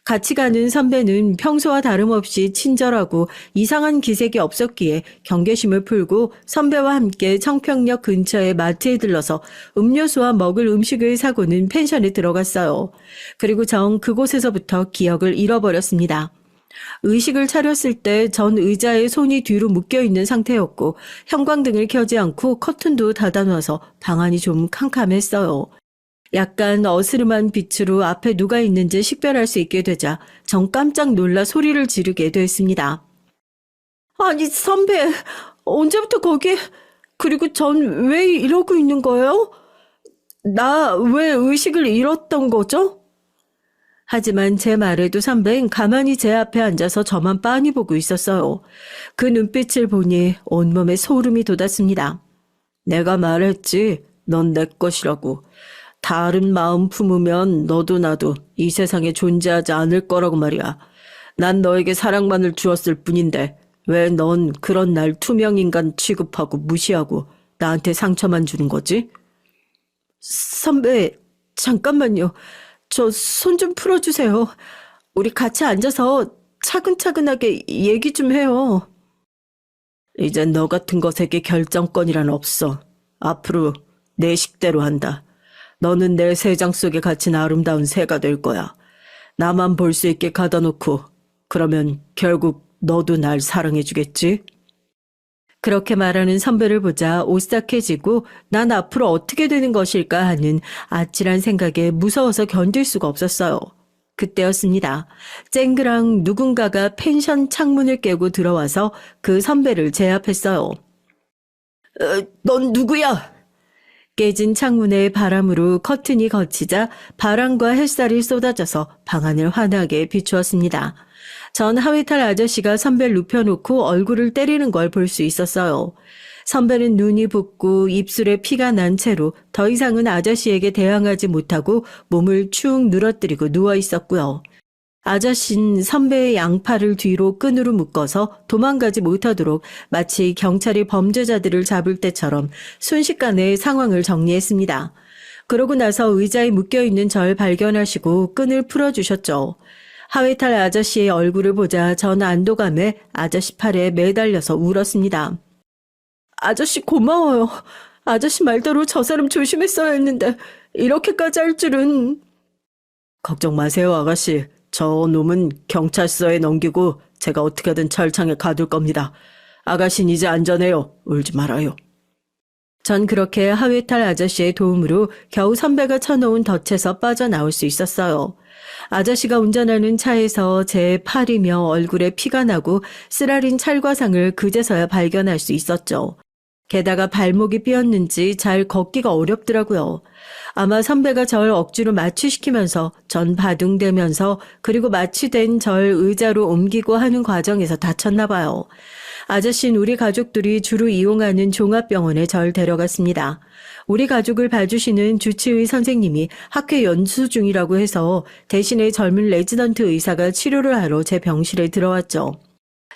같이 가는 선배는 평소와 다름없이 친절하고 이상한 기색이 없었기에 경계심을 풀고 선배와 함께 청평역 근처의 마트에 들러서 음료수와 먹을 음식을 사고는 펜션에 들어갔어요. 그리고 전 그곳에서부터 기억을 잃어버렸습니다. 의식을 차렸을 때 전 의자에 손이 뒤로 묶여있는 상태였고 형광등을 켜지 않고 커튼도 닫아놔서 방안이 좀 캄캄했어요. 약간 어스름한 빛으로 앞에 누가 있는지 식별할 수 있게 되자 전 깜짝 놀라 소리를 지르게 됐습니다. 아니 선배, 언제부터 거기... 그리고 전 왜 이러고 있는 거예요? 나 왜 의식을 잃었던 거죠? 하지만 제 말에도 선배는 가만히 제 앞에 앉아서 저만 빤히 보고 있었어요. 그 눈빛을 보니 온몸에 소름이 돋았습니다. 내가 말했지, 넌 내 것이라고. 다른 마음 품으면 너도 나도 이 세상에 존재하지 않을 거라고 말이야. 난 너에게 사랑만을 주었을 뿐인데 왜 넌 그런 날 투명인간 취급하고 무시하고 나한테 상처만 주는 거지? 선배, 잠깐만요. 저 손 좀 풀어주세요. 우리 같이 앉아서 차근차근하게 얘기 좀 해요. 이젠 너 같은 것에게 결정권이란 없어. 앞으로 내 식대로 한다. 너는 내 새장 속에 갇힌 아름다운 새가 될 거야. 나만 볼 수 있게 가다 놓고 그러면 결국 너도 날 사랑해주겠지? 그렇게 말하는 선배를 보자 오싹해지고 난 앞으로 어떻게 되는 것일까 하는 아찔한 생각에 무서워서 견딜 수가 없었어요. 그때였습니다. 쨍그랑 누군가가 펜션 창문을 깨고 들어와서 그 선배를 제압했어요. 넌 누구야? 깨진 창문의 바람으로 커튼이 걷히자 바람과 햇살이 쏟아져서 방 안을 환하게 비추었습니다. 전 하회탈 아저씨가 선배를 눕혀놓고 얼굴을 때리는 걸 볼 수 있었어요. 선배는 눈이 붓고 입술에 피가 난 채로 더 이상은 아저씨에게 대항하지 못하고 몸을 축 늘어뜨리고 누워 있었고요. 아저씨는 선배의 양팔을 뒤로 끈으로 묶어서 도망가지 못하도록 마치 경찰이 범죄자들을 잡을 때처럼 순식간에 상황을 정리했습니다. 그러고 나서 의자에 묶여있는 절 발견하시고 끈을 풀어주셨죠. 하회탈 아저씨의 얼굴을 보자 전 안도감에 아저씨 팔에 매달려서 울었습니다. 아저씨 고마워요. 아저씨 말대로 저 사람 조심했어야 했는데 이렇게까지 할 줄은. 걱정 마세요, 아가씨. 저 놈은 경찰서에 넘기고 제가 어떻게든 철창에 가둘 겁니다. 아가씨는 이제 안전해요. 울지 말아요. 전 그렇게 하회탈 아저씨의 도움으로 겨우 선배가 쳐놓은 덫에서 빠져나올 수 있었어요. 아저씨가 운전하는 차에서 제 팔이며 얼굴에 피가 나고 쓰라린 찰과상을 그제서야 발견할 수 있었죠. 게다가 발목이 삐었는지 잘 걷기가 어렵더라고요. 아마 선배가 절 억지로 마취시키면서 전 바둥대면서 그리고 마취된 절 의자로 옮기고 하는 과정에서 다쳤나 봐요. 아저씨는 우리 가족들이 주로 이용하는 종합병원에 절 데려갔습니다. 우리 가족을 봐주시는 주치의 선생님이 학회 연수 중이라고 해서 대신에 젊은 레지던트 의사가 치료를 하러 제 병실에 들어왔죠.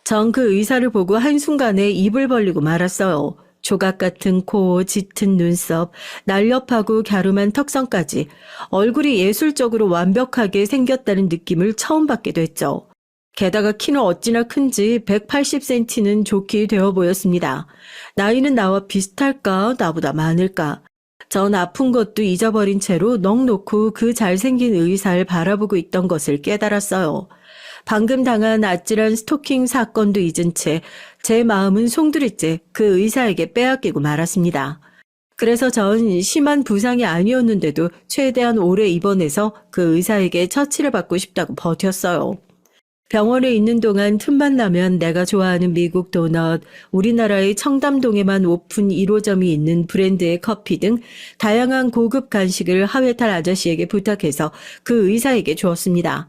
전 그 의사를 보고 한순간에 입을 벌리고 말았어요. 조각 같은 코, 짙은 눈썹, 날렵하고 갸름한 턱선까지 얼굴이 예술적으로 완벽하게 생겼다는 느낌을 처음 받게 됐죠. 게다가 키는 어찌나 큰지 180cm는 좋게 되어 보였습니다. 나이는 나와 비슷할까, 나보다 많을까. 전 아픈 것도 잊어버린 채로 넋 놓고 그 잘생긴 의사를 바라보고 있던 것을 깨달았어요. 방금 당한 아찔한 스토킹 사건도 잊은 채 제 마음은 송두리째 그 의사에게 빼앗기고 말았습니다. 그래서 전 심한 부상이 아니었는데도 최대한 오래 입원해서 그 의사에게 처치를 받고 싶다고 버텼어요. 병원에 있는 동안 틈만 나면 내가 좋아하는 미국 도넛, 우리나라의 청담동에만 오픈 1호점이 있는 브랜드의 커피 등 다양한 고급 간식을 하회탈 아저씨에게 부탁해서 그 의사에게 주었습니다.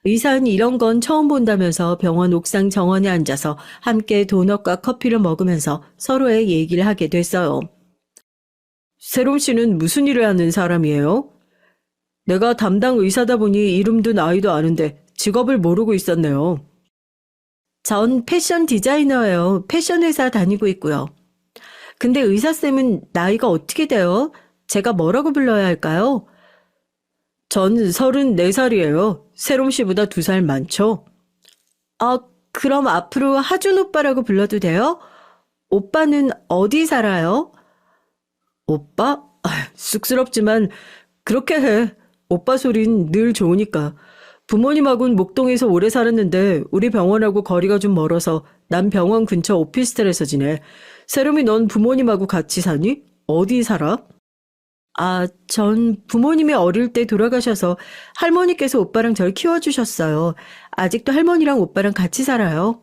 의사는 이런 건 처음 본다면서 병원 옥상 정원에 앉아서 함께 도넛과 커피를 먹으면서 서로의 얘기를 하게 됐어요. 세롬 씨는 무슨 일을 하는 사람이에요? 내가 담당 의사다 보니 이름도 나이도 아는데 직업을 모르고 있었네요. 전 패션 디자이너예요. 패션 회사 다니고 있고요. 근데 의사쌤은 나이가 어떻게 돼요? 제가 뭐라고 불러야 할까요? 전 34살이에요. 세롬 씨보다 2살 많죠? 그럼 앞으로 하준 오빠라고 불러도 돼요? 오빠는 어디 살아요? 오빠? 쑥스럽지만 그렇게 해. 오빠 소린 늘 좋으니까. 부모님하고는 목동에서 오래 살았는데 우리 병원하고 거리가 좀 멀어서 난 병원 근처 오피스텔에서 지내. 세롬이 넌 부모님하고 같이 사니? 어디 살아? 전 부모님이 어릴 때 돌아가셔서 할머니께서 오빠랑 절 키워주셨어요. 아직도 할머니랑 오빠랑 같이 살아요.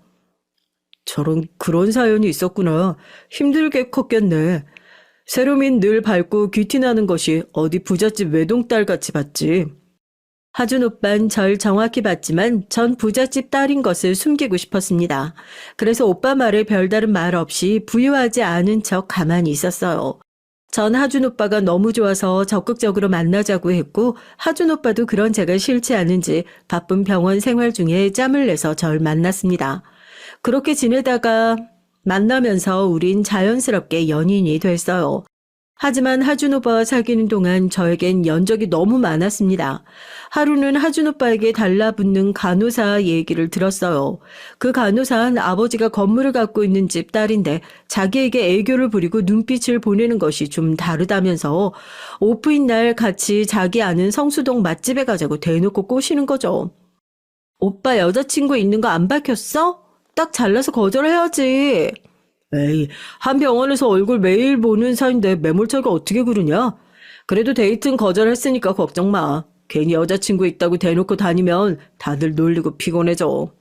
그런 사연이 있었구나. 힘들게 컸겠네. 세롬인 늘 밝고 귀티나는 것이 어디 부잣집 외동딸같이 봤지. 하준 오빤 절 정확히 봤지만 전 부잣집 딸인 것을 숨기고 싶었습니다. 그래서 오빠 말에 별다른 말 없이 부유하지 않은 척 가만히 있었어요. 전 하준 오빠가 너무 좋아서 적극적으로 만나자고 했고 하준 오빠도 그런 제가 싫지 않은지 바쁜 병원 생활 중에 짬을 내서 절 만났습니다. 그렇게 지내다가 만나면서 우린 자연스럽게 연인이 됐어요. 하지만 하준 오빠와 사귀는 동안 저에겐 연적이 너무 많았습니다. 하루는 하준 오빠에게 달라붙는 간호사 얘기를 들었어요. 그 간호사는 아버지가 건물을 갖고 있는 집 딸인데 자기에게 애교를 부리고 눈빛을 보내는 것이 좀 다르다면서 오프인 날 같이 자기 아는 성수동 맛집에 가자고 대놓고 꼬시는 거죠. 오빠 여자친구 있는 거 안 밝혔어? 딱 잘라서 거절해야지. 에이, 한 병원에서 얼굴 매일 보는 사이인데 매몰차가 어떻게 그러냐? 그래도 데이트는 거절했으니까 걱정 마. 괜히 여자친구 있다고 대놓고 다니면 다들 놀리고 피곤해져.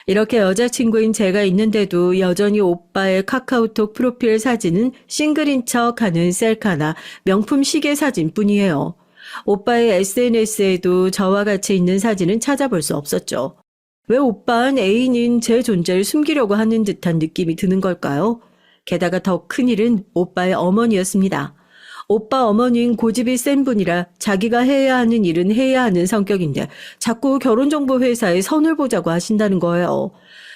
이렇게 여자친구인 제가 있는데도 여전히 오빠의 카카오톡 프로필 사진은 싱글인 척하는 셀카나 명품 시계 사진뿐이에요. 오빠의 SNS에도 저와 같이 있는 사진은 찾아볼 수 없었죠. 왜 오빠는 애인인 제 존재를 숨기려고 하는 듯한 느낌이 드는 걸까요? 게다가 더 큰일은 오빠의 어머니였습니다. 오빠 어머니는 고집이 센 분이라 자기가 해야 하는 일은 해야 하는 성격인데 자꾸 결혼정보회사에 선을 보자고 하신다는 거예요.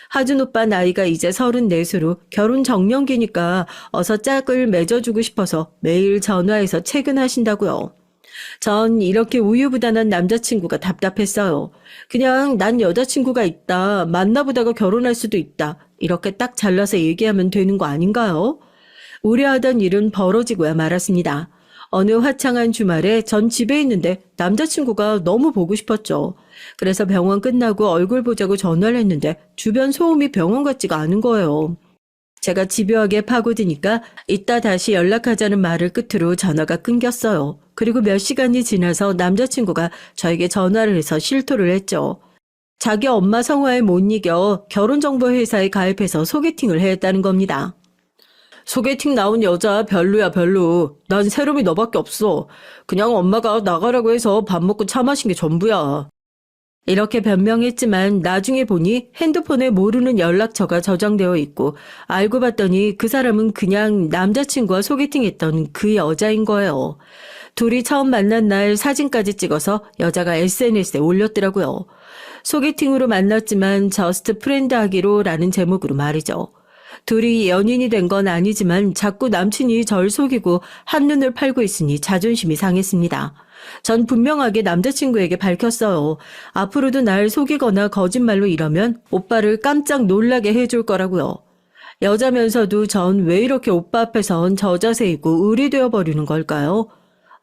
하준 오빠 나이가 이제 34세로 결혼 정년기니까 어서 짝을 맺어주고 싶어서 매일 전화해서 체근하신다고요. 전 이렇게 우유부단한 남자친구가 답답했어요. 그냥 난 여자친구가 있다, 만나보다가 결혼할 수도 있다, 이렇게 딱 잘라서 얘기하면 되는 거 아닌가요? 우려하던 일은 벌어지고야 말았습니다. 어느 화창한 주말에 전 집에 있는데 남자친구가 너무 보고 싶었죠. 그래서 병원 끝나고 얼굴 보자고 전화를 했는데 주변 소음이 병원 같지가 않은 거예요. 제가 집요하게 파고드니까 이따 다시 연락하자는 말을 끝으로 전화가 끊겼어요. 그리고 몇 시간이 지나서 남자친구가 저에게 전화를 해서 실토를 했죠. 자기 엄마 성화에 못 이겨 결혼정보회사에 가입해서 소개팅을 했다는 겁니다. 소개팅 나온 여자 별로야 별로. 난 새롬이 너밖에 없어. 그냥 엄마가 나가라고 해서 밥 먹고 차 마신 게 전부야. 이렇게 변명했지만 나중에 보니 핸드폰에 모르는 연락처가 저장되어 있고 알고 봤더니 그 사람은 그냥 남자친구와 소개팅했던 그 여자인 거예요. 둘이 처음 만난 날 사진까지 찍어서 여자가 SNS에 올렸더라고요. 소개팅으로 만났지만 저스트 프렌드 하기로 라는 제목으로 말이죠. 둘이 연인이 된 건 아니지만 자꾸 남친이 절 속이고 한눈을 팔고 있으니 자존심이 상했습니다. 전 분명하게 남자친구에게 밝혔어요. 앞으로도 날 속이거나 거짓말로 이러면 오빠를 깜짝 놀라게 해줄 거라고요. 여자면서도 전 왜 이렇게 오빠 앞에선 저자세이고 을이 되어버리는 걸까요?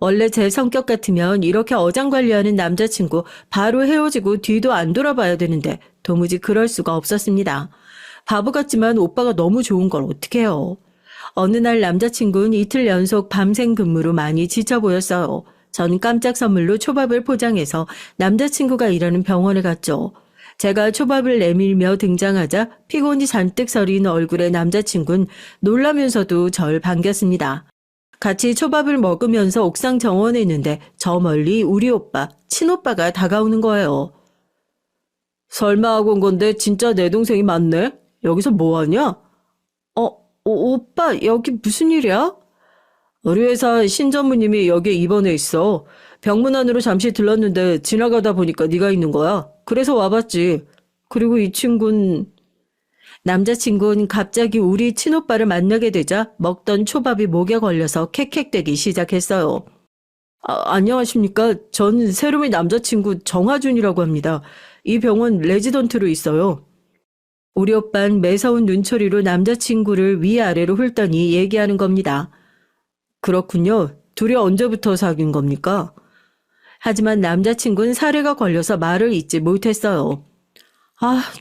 원래 제 성격 같으면 이렇게 어장관리하는 남자친구 바로 헤어지고 뒤도 안 돌아봐야 되는데 도무지 그럴 수가 없었습니다. 바보 같지만 오빠가 너무 좋은 걸 어떡해요. 어느 날 남자친구는 이틀 연속 밤샘 근무로 많이 지쳐 보였어요. 전 깜짝 선물로 초밥을 포장해서 남자친구가 일하는 병원에 갔죠. 제가 초밥을 내밀며 등장하자 피곤이 잔뜩 서린 얼굴의 남자친구는 놀라면서도 절 반겼습니다. 같이 초밥을 먹으면서 옥상 정원에 있는데 저 멀리 우리 오빠, 친오빠가 다가오는 거예요. 설마 하고 온 건데 진짜 내 동생이 맞네? 여기서 뭐하냐? 오빠 여기 무슨 일이야? 우리 회사 신전무님이 여기에 입원해 있어. 병문 안으로 잠시 들렀는데 지나가다 보니까 네가 있는 거야. 그래서 와봤지. 그리고 이 친구는... 남자친구는 갑자기 우리 친오빠를 만나게 되자 먹던 초밥이 목에 걸려서 캑캑대기 시작했어요. 안녕하십니까. 전 새롬이 남자친구 정하준이라고 합니다. 이 병원 레지던트로 있어요. 우리 오빤 매서운 눈초리로 남자친구를 위아래로 훑더니 얘기하는 겁니다. 그렇군요. 둘이 언제부터 사귄 겁니까? 하지만 남자친구는 사례가 걸려서 말을 잇지 못했어요.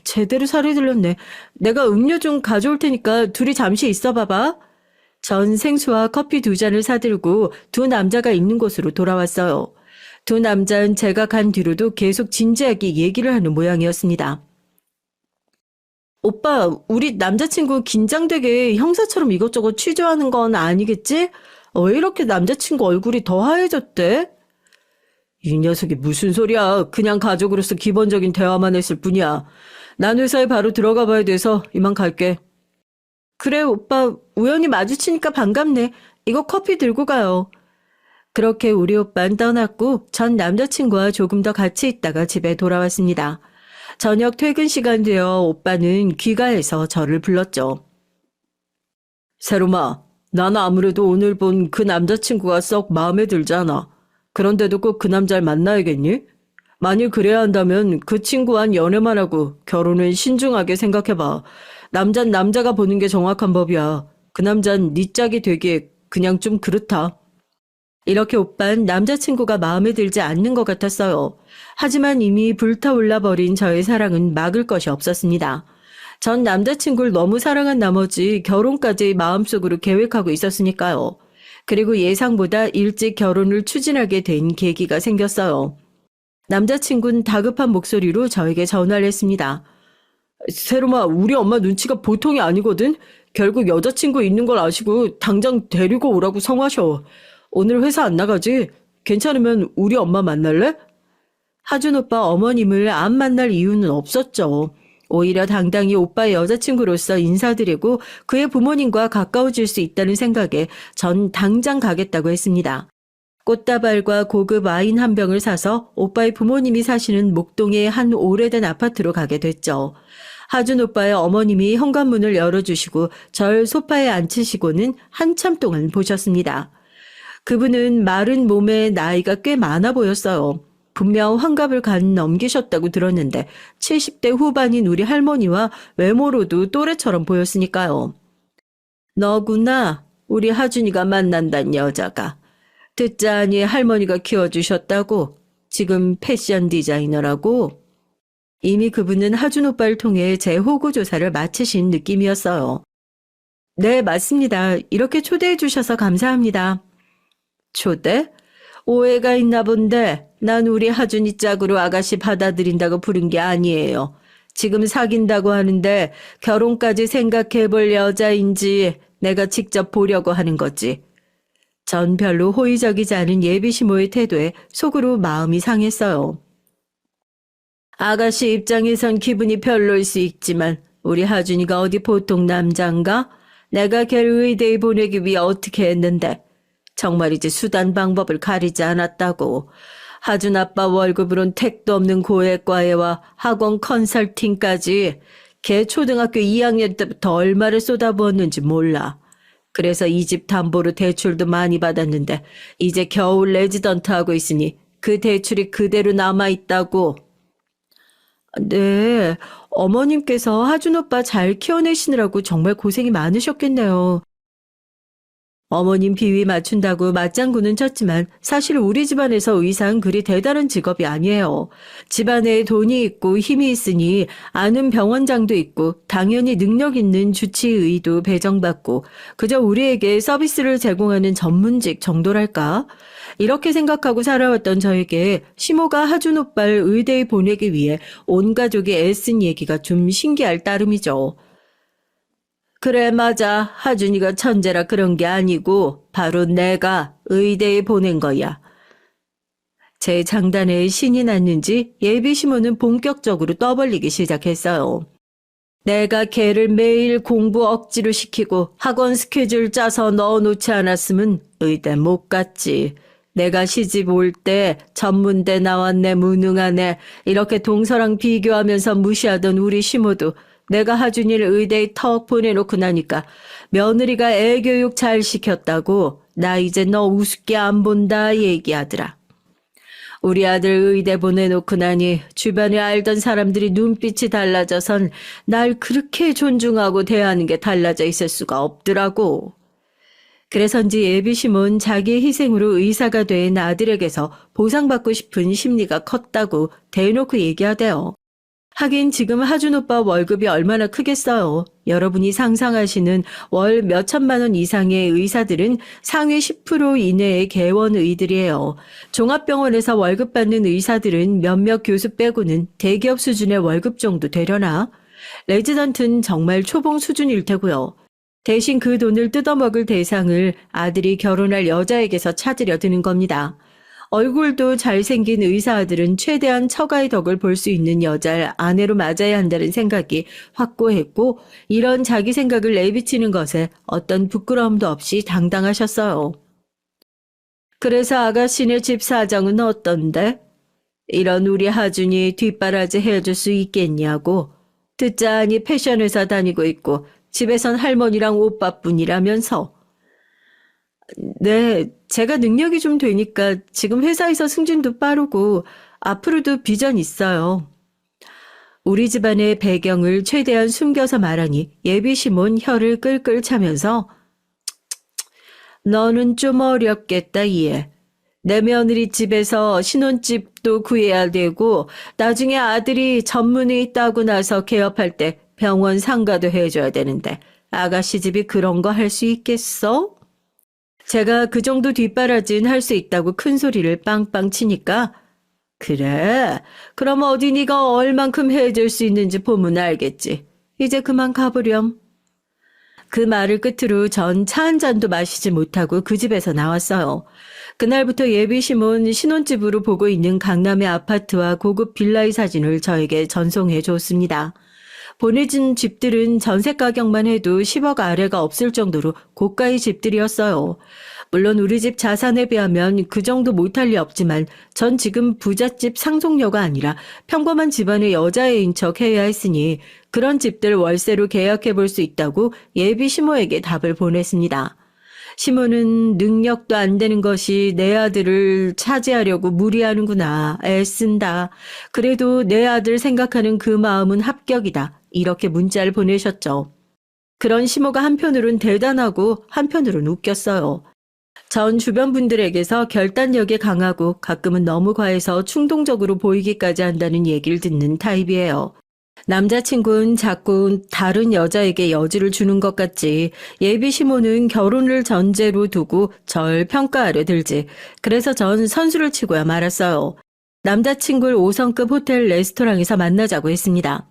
제대로 살이 들렸네. 내가 음료 좀 가져올 테니까 둘이 잠시 있어 봐봐. 전 생수와 커피 2잔을 사들고 두 남자가 있는 곳으로 돌아왔어요. 두 남자는 제가 간 뒤로도 계속 진지하게 얘기를 하는 모양이었습니다. 오빠, 우리 남자친구 긴장되게 형사처럼 이것저것 취조하는 건 아니겠지? 왜 이렇게 남자친구 얼굴이 더 하얘졌대? 이 녀석이 무슨 소리야. 그냥 가족으로서 기본적인 대화만 했을 뿐이야. 난 회사에 바로 들어가 봐야 돼서 이만 갈게. 그래, 오빠. 우연히 마주치니까 반갑네. 이거 커피 들고 가요. 그렇게 우리 오빠는 떠났고 전 남자친구와 조금 더 같이 있다가 집에 돌아왔습니다. 저녁 퇴근 시간 되어 오빠는 귀가해서 저를 불렀죠. 새롬아, 나는 아무래도 오늘 본 그 남자친구가 썩 마음에 들지 않아. 그런데도 꼭 그 남자를 만나야겠니? 만일 그래야 한다면 그 친구와는 연애만 하고 결혼은 신중하게 생각해봐. 남잔 남자가 보는 게 정확한 법이야. 그 남잔 네 짝이 되기에 그냥 좀 그렇다. 이렇게 오빤 남자친구가 마음에 들지 않는 것 같았어요. 하지만 이미 불타올라 버린 저의 사랑은 막을 것이 없었습니다. 전 남자친구를 너무 사랑한 나머지 결혼까지 마음속으로 계획하고 있었으니까요. 그리고 예상보다 일찍 결혼을 추진하게 된 계기가 생겼어요. 남자친구는 다급한 목소리로 저에게 전화를 했습니다. 세롬아, 우리 엄마 눈치가 보통이 아니거든? 결국 여자친구 있는 걸 아시고 당장 데리고 오라고 성화셔. 오늘 회사 안 나가지? 괜찮으면 우리 엄마 만날래? 하준 오빠 어머님을 안 만날 이유는 없었죠. 오히려 당당히 오빠의 여자친구로서 인사드리고 그의 부모님과 가까워질 수 있다는 생각에 전 당장 가겠다고 했습니다. 꽃다발과 고급 와인 한 병을 사서 오빠의 부모님이 사시는 목동의 한 오래된 아파트로 가게 됐죠. 하준 오빠의 어머님이 현관문을 열어주시고 절 소파에 앉히시고는 한참 동안 보셨습니다. 그분은 마른 몸에 나이가 꽤 많아 보였어요. 분명 환갑을 간 넘기셨다고 들었는데 70대 후반인 우리 할머니와 외모로도 또래처럼 보였으니까요. 너구나, 우리 하준이가 만난단 여자가. 듣자하니 할머니가 키워주셨다고? 지금 패션 디자이너라고? 이미 그분은 하준 오빠를 통해 제 호구 조사를 마치신 느낌이었어요. 네, 맞습니다. 이렇게 초대해 주셔서 감사합니다. 초대? 오해가 있나 본데 난 우리 하준이 짝으로 아가씨 받아들인다고 부른 게 아니에요. 지금 사귄다고 하는데 결혼까지 생각해 볼 여자인지 내가 직접 보려고 하는 거지. 전 별로 호의적이지 않은 예비시모의 태도에 속으로 마음이 상했어요. 아가씨 입장에선 기분이 별로일 수 있지만 우리 하준이가 어디 보통 남잔가? 내가 걔를 의대에 보내기 위해 어떻게 했는데 정말이지 수단 방법을 가리지 않았다고. 하준 아빠 월급으론 택도 없는 고액과외와 학원 컨설팅까지 걔 초등학교 2학년 때부터 얼마를 쏟아부었는지 몰라. 그래서 이 집 담보로 대출도 많이 받았는데 이제 겨우 레지던트 하고 있으니 그 대출이 그대로 남아있다고. 네, 어머님께서 하준 오빠 잘 키워내시느라고 정말 고생이 많으셨겠네요. 어머님 비위 맞춘다고 맞장구는 쳤지만 사실 우리 집안에서 의사는 그리 대단한 직업이 아니에요. 집안에 돈이 있고 힘이 있으니 아는 병원장도 있고 당연히 능력 있는 주치의도 배정받고 그저 우리에게 서비스를 제공하는 전문직 정도랄까? 이렇게 생각하고 살아왔던 저에게 시모가 하준 오빠를 의대에 보내기 위해 온 가족이 애쓴 얘기가 좀 신기할 따름이죠. 그래, 맞아. 하준이가 천재라 그런 게 아니고 바로 내가 의대에 보낸 거야. 제 장단에 신이 났는지 예비시모는 본격적으로 떠벌리기 시작했어요. 내가 걔를 매일 공부 억지로 시키고 학원 스케줄 짜서 넣어놓지 않았으면 의대 못 갔지. 내가 시집 올 때 전문대 나왔네 무능하네 이렇게 동서랑 비교하면서 무시하던 우리 시모도 내가 하준이를 의대에 턱 보내놓고 나니까 며느리가 애교육 잘 시켰다고 나 이제 너 우습게 안 본다 얘기하더라. 우리 아들 의대 보내놓고 나니 주변에 알던 사람들이 눈빛이 달라져선 날 그렇게 존중하고 대하는 게 달라져 있을 수가 없더라고. 그래서인지 예비심은 자기의 희생으로 의사가 된 아들에게서 보상받고 싶은 심리가 컸다고 대놓고 얘기하대요. 하긴 지금 하준 오빠 월급이 얼마나 크겠어요. 여러분이 상상하시는 월 몇천만 원 이상의 의사들은 상위 10% 이내의 개원의들이에요. 종합병원에서 월급 받는 의사들은 몇몇 교수 빼고는 대기업 수준의 월급 정도 되려나? 레지던트는 정말 초봉 수준일 테고요. 대신 그 돈을 뜯어먹을 대상을 아들이 결혼할 여자에게서 찾으려 드는 겁니다. 얼굴도 잘생긴 의사 아들은 최대한 처가의 덕을 볼 수 있는 여자를 아내로 맞아야 한다는 생각이 확고했고 이런 자기 생각을 내비치는 것에 어떤 부끄러움도 없이 당당하셨어요. 그래서 아가씨네 집 사정은 어떤데? 이런 우리 하준이 뒷바라지 해줄 수 있겠냐고. 듣자 하니 패션회사 다니고 있고 집에선 할머니랑 오빠뿐이라면서. 네, 제가 능력이 좀 되니까 지금 회사에서 승진도 빠르고 앞으로도 비전 있어요. 우리 집안의 배경을 최대한 숨겨서 말하니 예비시몬 혀를 끌끌 차면서 너는 좀 어렵겠다, 이해. 내 며느리 집에서 신혼집도 구해야 되고 나중에 아들이 전문의 따고 나서 개업할 때 병원 상가도 해줘야 되는데 아가씨 집이 그런 거 할 수 있겠어? 제가 그 정도 뒷바라진 할 수 있다고 큰 소리를 빵빵 치니까 그래, 그럼 어디 네가 얼만큼 해줄 수 있는지 보면 알겠지. 이제 그만 가보렴. 그 말을 끝으로 전 차 한 잔도 마시지 못하고 그 집에서 나왔어요. 그날부터 예비심은 신혼집으로 보고 있는 강남의 아파트와 고급 빌라의 사진을 저에게 전송해 줬습니다. 보내준 집들은 전세 가격만 해도 10억 아래가 없을 정도로 고가의 집들이었어요. 물론 우리 집 자산에 비하면 그 정도 못할 리 없지만 전 지금 부잣집 상속녀가 아니라 평범한 집안의 여자애인 척 해야 했으니 그런 집들 월세로 계약해 볼 수 있다고 예비 시모에게 답을 보냈습니다. 시모는 능력도 안 되는 것이 내 아들을 차지하려고 무리하는구나. 애쓴다. 그래도 내 아들 생각하는 그 마음은 합격이다. 이렇게 문자를 보내셨죠. 그런 시모가 한편으론 대단하고 한편으론 웃겼어요. 전 주변 분들에게서 결단력이 강하고 가끔은 너무 과해서 충동적으로 보이기까지 한다는 얘기를 듣는 타입이에요. 남자친구는 자꾸 다른 여자에게 여지를 주는 것 같지. 예비 시모는 결혼을 전제로 두고 절 평가하려 들지. 그래서 전 선수를 치고야 말았어요. 남자친구를 5성급 호텔 레스토랑에서 만나자고 했습니다.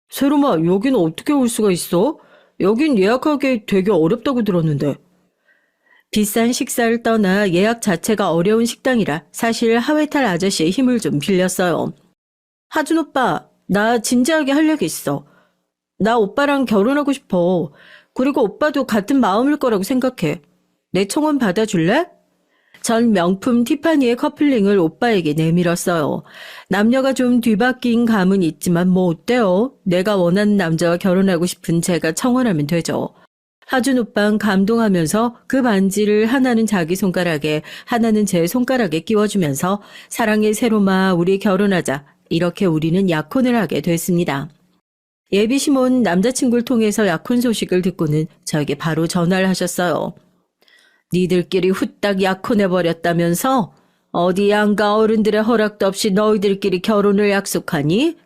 세롬아, 여긴 어떻게 올 수가 있어? 여긴 예약하기 되게 어렵다고 들었는데. 비싼 식사를 떠나 예약 자체가 어려운 식당이라 사실 하회탈 아저씨의 힘을 좀 빌렸어요. 하준 오빠, 나 진지하게 할 얘기 있어. 나 오빠랑 결혼하고 싶어. 그리고 오빠도 같은 마음일 거라고 생각해. 내 청혼 받아줄래? 전 명품 티파니의 커플링을 오빠에게 내밀었어요. 남녀가 좀 뒤바뀐 감은 있지만 뭐 어때요? 내가 원하는 남자와 결혼하고 싶은 제가 청혼하면 되죠. 하준 오빠는 감동하면서 그 반지를 하나는 자기 손가락에 하나는 제 손가락에 끼워주면서 사랑의 세로마 우리 결혼하자. 이렇게 우리는 약혼을 하게 됐습니다. 예비시몬 남자친구를 통해서 약혼 소식을 듣고는 저에게 바로 전화를 하셨어요. 니들끼리 후딱 약혼해버렸다면서? 어디 양가 어른들의 허락도 없이 너희들끼리 결혼을 약속하니?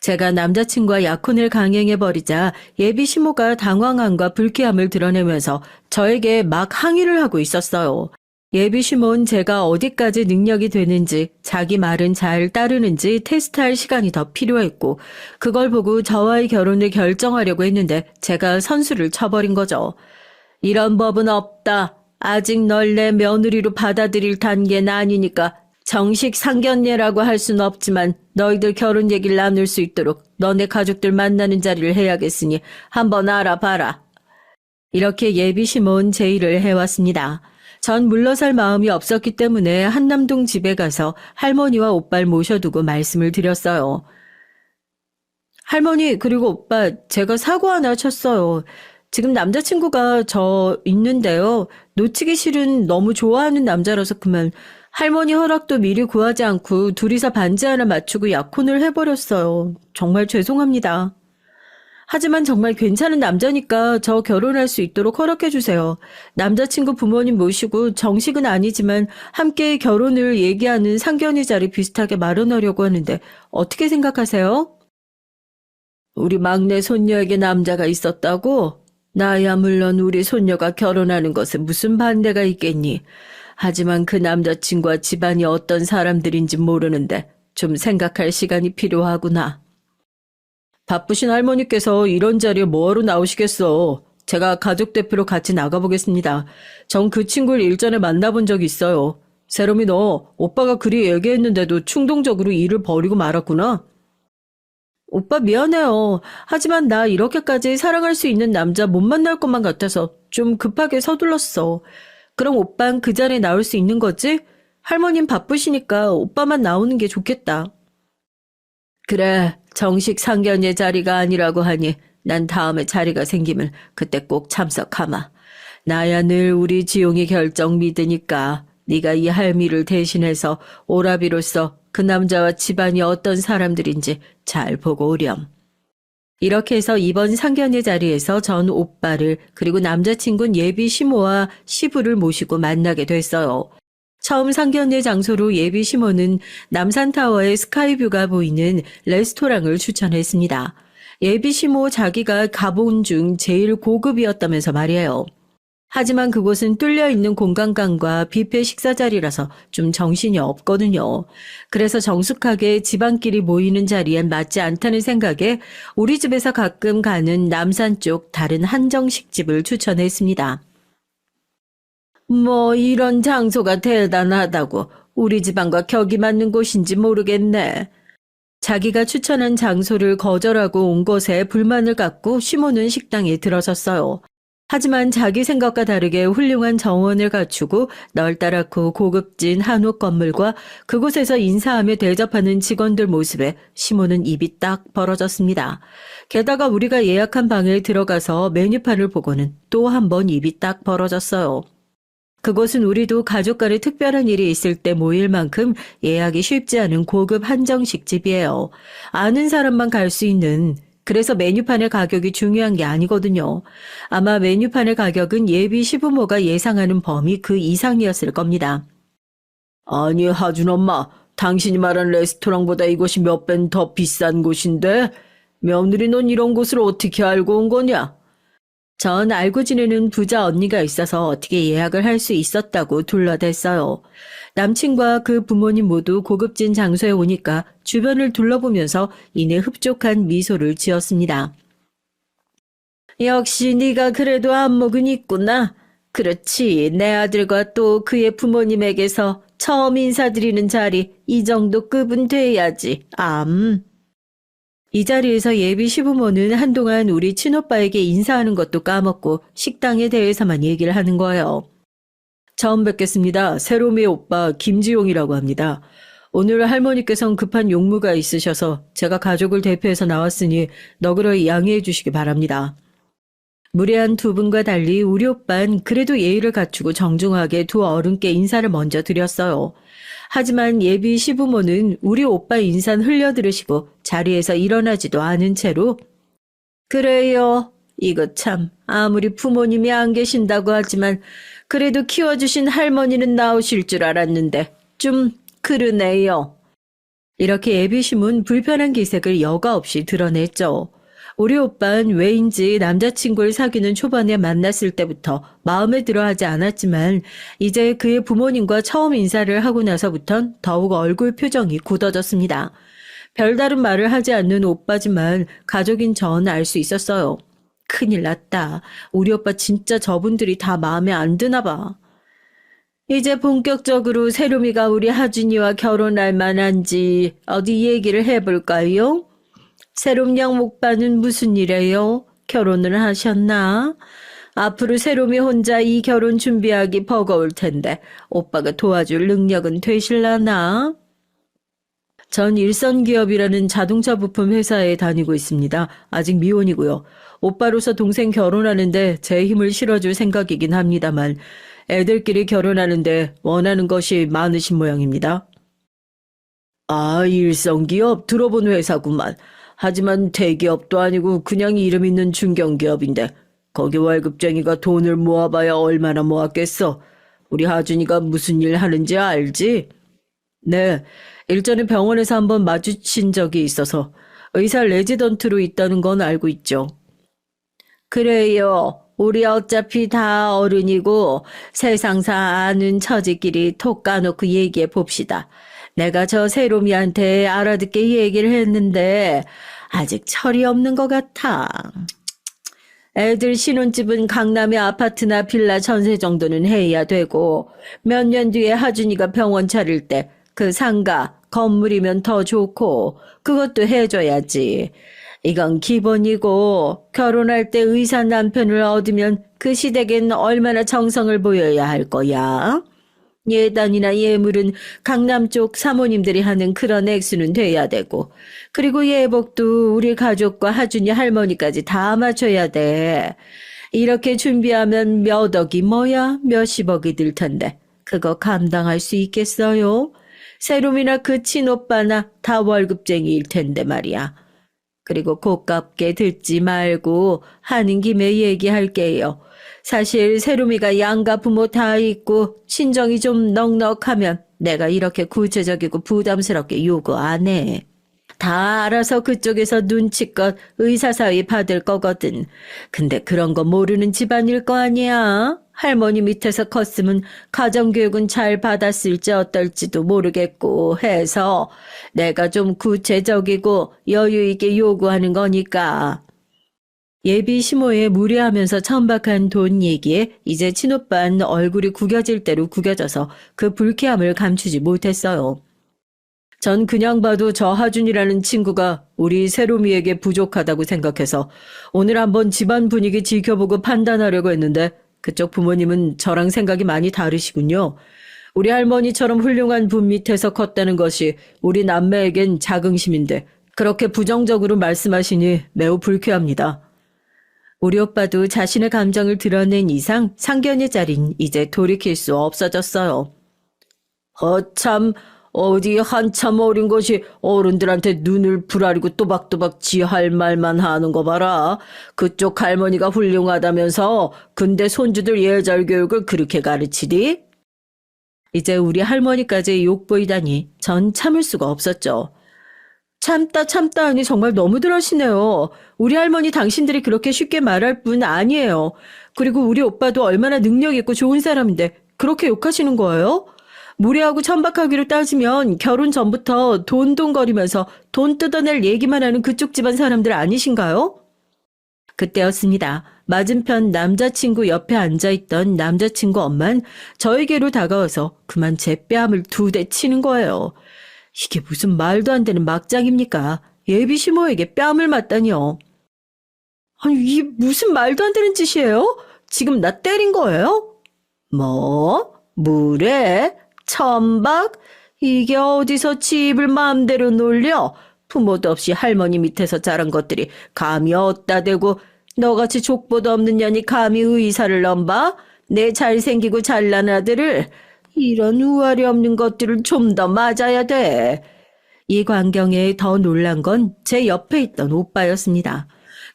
제가 남자친구와 약혼을 강행해버리자 예비 시모가 당황함과 불쾌함을 드러내면서 저에게 막 항의를 하고 있었어요. 예비 시모는 제가 어디까지 능력이 되는지 자기 말은 잘 따르는지 테스트할 시간이 더 필요했고 그걸 보고 저와의 결혼을 결정하려고 했는데 제가 선수를 쳐버린 거죠. 이런 법은 없다. 아직 널 내 며느리로 받아들일 단계는 아니니까 정식 상견례라고 할 순 없지만 너희들 결혼 얘기를 나눌 수 있도록 너네 가족들 만나는 자리를 해야겠으니 한번 알아봐라. 이렇게 예비시몬 제의를 해왔습니다. 전 물러설 마음이 없었기 때문에 한남동 집에 가서 할머니와 오빠를 모셔두고 말씀을 드렸어요. 할머니 그리고 오빠 제가 사고 하나 쳤어요. 지금 남자친구가 저 있는데요. 놓치기 싫은 너무 좋아하는 남자라서 그만 할머니 허락도 미리 구하지 않고 둘이서 반지 하나 맞추고 약혼을 해버렸어요. 정말 죄송합니다. 하지만 정말 괜찮은 남자니까 저 결혼할 수 있도록 허락해주세요. 남자친구 부모님 모시고 정식은 아니지만 함께 결혼을 얘기하는 상견례 자리 비슷하게 마련하려고 하는데 어떻게 생각하세요? 우리 막내 손녀에게 남자가 있었다고? 나야 물론 우리 손녀가 결혼하는 것에 무슨 반대가 있겠니? 하지만 그 남자친구와 집안이 어떤 사람들인지 모르는데 좀 생각할 시간이 필요하구나. 바쁘신 할머니께서 이런 자리에 뭐하러 나오시겠어. 제가 가족 대표로 같이 나가보겠습니다. 전 그 친구를 일전에 만나본 적이 있어요. 세롬이 너 오빠가 그리 얘기했는데도 충동적으로 일을 버리고 말았구나. 오빠 미안해요. 하지만 나 이렇게까지 사랑할 수 있는 남자 못 만날 것만 같아서 좀 급하게 서둘렀어. 그럼 오빤 그 자리에 나올 수 있는 거지? 할머님 바쁘시니까 오빠만 나오는 게 좋겠다. 그래, 정식 상견례 자리가 아니라고 하니 난 다음에 자리가 생기면 그때 꼭 참석하마. 나야 늘 우리 지용이 결정 믿으니까 네가 이 할미를 대신해서 오라비로서 그 남자와 집안이 어떤 사람들인지 잘 보고 오렴. 이렇게 해서 이번 상견례 자리에서 전 오빠를 그리고 남자친구는 예비 시모와 시부를 모시고 만나게 됐어요. 처음 상견례 장소로 예비 시모는 남산타워의 스카이뷰가 보이는 레스토랑을 추천했습니다. 예비 시모 자기가 가본 중 제일 고급이었다면서 말이에요. 하지만 그곳은 뚫려있는 공간감과 뷔페 식사 자리라서 좀 정신이 없거든요. 그래서 정숙하게 집안끼리 모이는 자리엔 맞지 않다는 생각에 우리 집에서 가끔 가는 남산 쪽 다른 한정식집을 추천했습니다. 뭐 이런 장소가 대단하다고 우리 집안과 격이 맞는 곳인지 모르겠네. 자기가 추천한 장소를 거절하고 온 것에 불만을 갖고 시모는 식당에 들어섰어요. 하지만 자기 생각과 다르게 훌륭한 정원을 갖추고 널따랗고 고급진 한옥 건물과 그곳에서 인사하며 대접하는 직원들 모습에 시모는 입이 딱 벌어졌습니다. 게다가 우리가 예약한 방에 들어가서 메뉴판을 보고는 또 한 번 입이 딱 벌어졌어요. 그곳은 우리도 가족 간에 특별한 일이 있을 때 모일 만큼 예약이 쉽지 않은 고급 한정식 집이에요. 아는 사람만 갈 수 있는, 그래서 메뉴판의 가격이 중요한 게 아니거든요. 아마 메뉴판의 가격은 예비 시부모가 예상하는 범위 그 이상이었을 겁니다. 아니, 하준 엄마, 당신이 말한 레스토랑보다 이곳이 몇 배는 더 비싼 곳인데 며느리 넌 이런 곳을 어떻게 알고 온 거냐? 전 알고 지내는 부자 언니가 있어서 어떻게 예약을 할 수 있었다고 둘러댔어요. 남친과 그 부모님 모두 고급진 장소에 오니까 주변을 둘러보면서 이내 흡족한 미소를 지었습니다. 역시 네가 그래도 안목은 있구나. 그렇지, 내 아들과 또 그의 부모님에게서 처음 인사드리는 자리 이 정도 급은 돼야지. 이 자리에서 예비 시부모는 한동안 우리 친오빠에게 인사하는 것도 까먹고 식당에 대해서만 얘기를 하는 거예요. 처음 뵙겠습니다. 새로미 오빠 김지용이라고 합니다. 오늘 할머니께선 급한 용무가 있으셔서 제가 가족을 대표해서 나왔으니 너그러이 양해해 주시기 바랍니다. 무례한 두 분과 달리 우리 오빤 그래도 예의를 갖추고 정중하게 두 어른께 인사를 먼저 드렸어요. 하지만 예비 시부모는 우리 오빠 인사는 흘려들으시고 자리에서 일어나지도 않은 채로 그래요. 이거 참 아무리 부모님이 안 계신다고 하지만 그래도 키워주신 할머니는 나오실 줄 알았는데 좀 그러네요. 이렇게 예비심은 불편한 기색을 여과 없이 드러냈죠. 우리 오빠는 왜인지 남자친구를 사귀는 초반에 만났을 때부터 마음에 들어하지 않았지만 이제 그의 부모님과 처음 인사를 하고 나서부턴 더욱 얼굴 표정이 굳어졌습니다. 별다른 말을 하지 않는 오빠지만 가족인 전 알 수 있었어요. 큰일 났다. 우리 오빠 진짜 저분들이 다 마음에 안 드나 봐. 이제 본격적으로 세롬이가 우리 하준이와 결혼할 만한지 어디 얘기를 해볼까요? 세롬 양 오빠는 무슨 일해요? 결혼을 하셨나? 앞으로 세롬이 혼자 이 결혼 준비하기 버거울 텐데 오빠가 도와줄 능력은 되실라나? 전 일선기업이라는 자동차 부품 회사에 다니고 있습니다. 아직 미혼이고요. 오빠로서 동생 결혼하는데 제 힘을 실어줄 생각이긴 합니다만 애들끼리 결혼하는데 원하는 것이 많으신 모양입니다. 아, 일선기업 들어본 회사구만. 하지만 대기업도 아니고 그냥 이름 있는 중견기업인데 거기 월급쟁이가 돈을 모아봐야 얼마나 모았겠어. 우리 하준이가 무슨 일 하는지 알지? 네, 일전에 병원에서 한번 마주친 적이 있어서 의사 레지던트로 있다는 건 알고 있죠. 그래요. 우리 어차피 다 어른이고 세상사 아는 처지끼리 톡 까놓고 얘기해 봅시다. 내가 저 세롬이한테 알아듣게 얘기를 했는데 아직 철이 없는 것 같아. 애들 신혼집은 강남의 아파트나 빌라 전세 정도는 해야 되고 몇 년 뒤에 하준이가 병원 차릴 때 그 상가, 건물이면 더 좋고 그것도 해줘야지. 이건 기본이고 결혼할 때 의사 남편을 얻으면 그 시댁엔 얼마나 정성을 보여야 할 거야. 예단이나 예물은 강남 쪽 사모님들이 하는 그런 액수는 돼야 되고 그리고 예복도 우리 가족과 하준이 할머니까지 다 맞춰야 돼. 이렇게 준비하면 몇 억이 뭐야? 몇십억이 들 텐데. 그거 감당할 수 있겠어요? 세롬이나 그 친오빠나 다 월급쟁이일 텐데 말이야. 그리고 고깝게 듣지 말고 하는 김에 얘기할게요. 사실 세롬이가 양가 부모 다 있고 친정이 좀 넉넉하면 내가 이렇게 구체적이고 부담스럽게 요구 안 해. 다 알아서 그쪽에서 눈치껏 의사사위 받을 거거든. 근데 그런 거 모르는 집안일 거 아니야? 할머니 밑에서 컸으면 가정교육은 잘 받았을지 어떨지도 모르겠고 해서 내가 좀 구체적이고 여유 있게 요구하는 거니까. 예비 시모에 무례하면서 천박한 돈 얘기에 이제 친오빠는 얼굴이 구겨질 대로 구겨져서 그 불쾌함을 감추지 못했어요. 전 그냥 봐도 저 하준이라는 친구가 우리 세롬이에게 부족하다고 생각해서 오늘 한번 집안 분위기 지켜보고 판단하려고 했는데 그쪽 부모님은 저랑 생각이 많이 다르시군요. 우리 할머니처럼 훌륭한 분 밑에서 컸다는 것이 우리 남매에겐 자긍심인데 그렇게 부정적으로 말씀하시니 매우 불쾌합니다. 우리 오빠도 자신의 감정을 드러낸 이상 상견례 자리는 이제 돌이킬 수 없어졌어요. 참, 어디 한참 어린 것이 어른들한테 눈을 부라리고 또박또박 지할 말만 하는 거 봐라. 그쪽 할머니가 훌륭하다면서 근데 손주들 예절 교육을 그렇게 가르치디? 이제 우리 할머니까지 욕보이다니 전 참을 수가 없었죠. 참다 하니 정말 너무들 하시네요. 우리 할머니 당신들이 그렇게 쉽게 말할 분 아니에요. 그리고 우리 오빠도 얼마나 능력 있고 좋은 사람인데 그렇게 욕하시는 거예요? 무례하고 천박하기로 따지면 결혼 전부터 돈돈거리면서 돈 뜯어낼 얘기만 하는 그쪽 집안 사람들 아니신가요? 그때였습니다. 맞은편 남자친구 옆에 앉아있던 남자친구 엄만 저에게로 다가와서 그만 제 뺨을 2대 치는 거예요. 이게 무슨 말도 안 되는 막장입니까? 예비 시모에게 뺨을 맞다니요. 아니, 이게 무슨 말도 안 되는 짓이에요? 지금 나 때린 거예요? 뭐? 무례? 천박? 이게 어디서 집을 마음대로 놀려? 부모도 없이 할머니 밑에서 자란 것들이 감히 어디다 대고 너같이 족보도 없는 년이 감히 의사를 넘봐? 내 잘생기고 잘난 아들을 이런 우아리 없는 것들을 좀 더 맞아야 돼. 이 광경에 더 놀란 건 제 옆에 있던 오빠였습니다.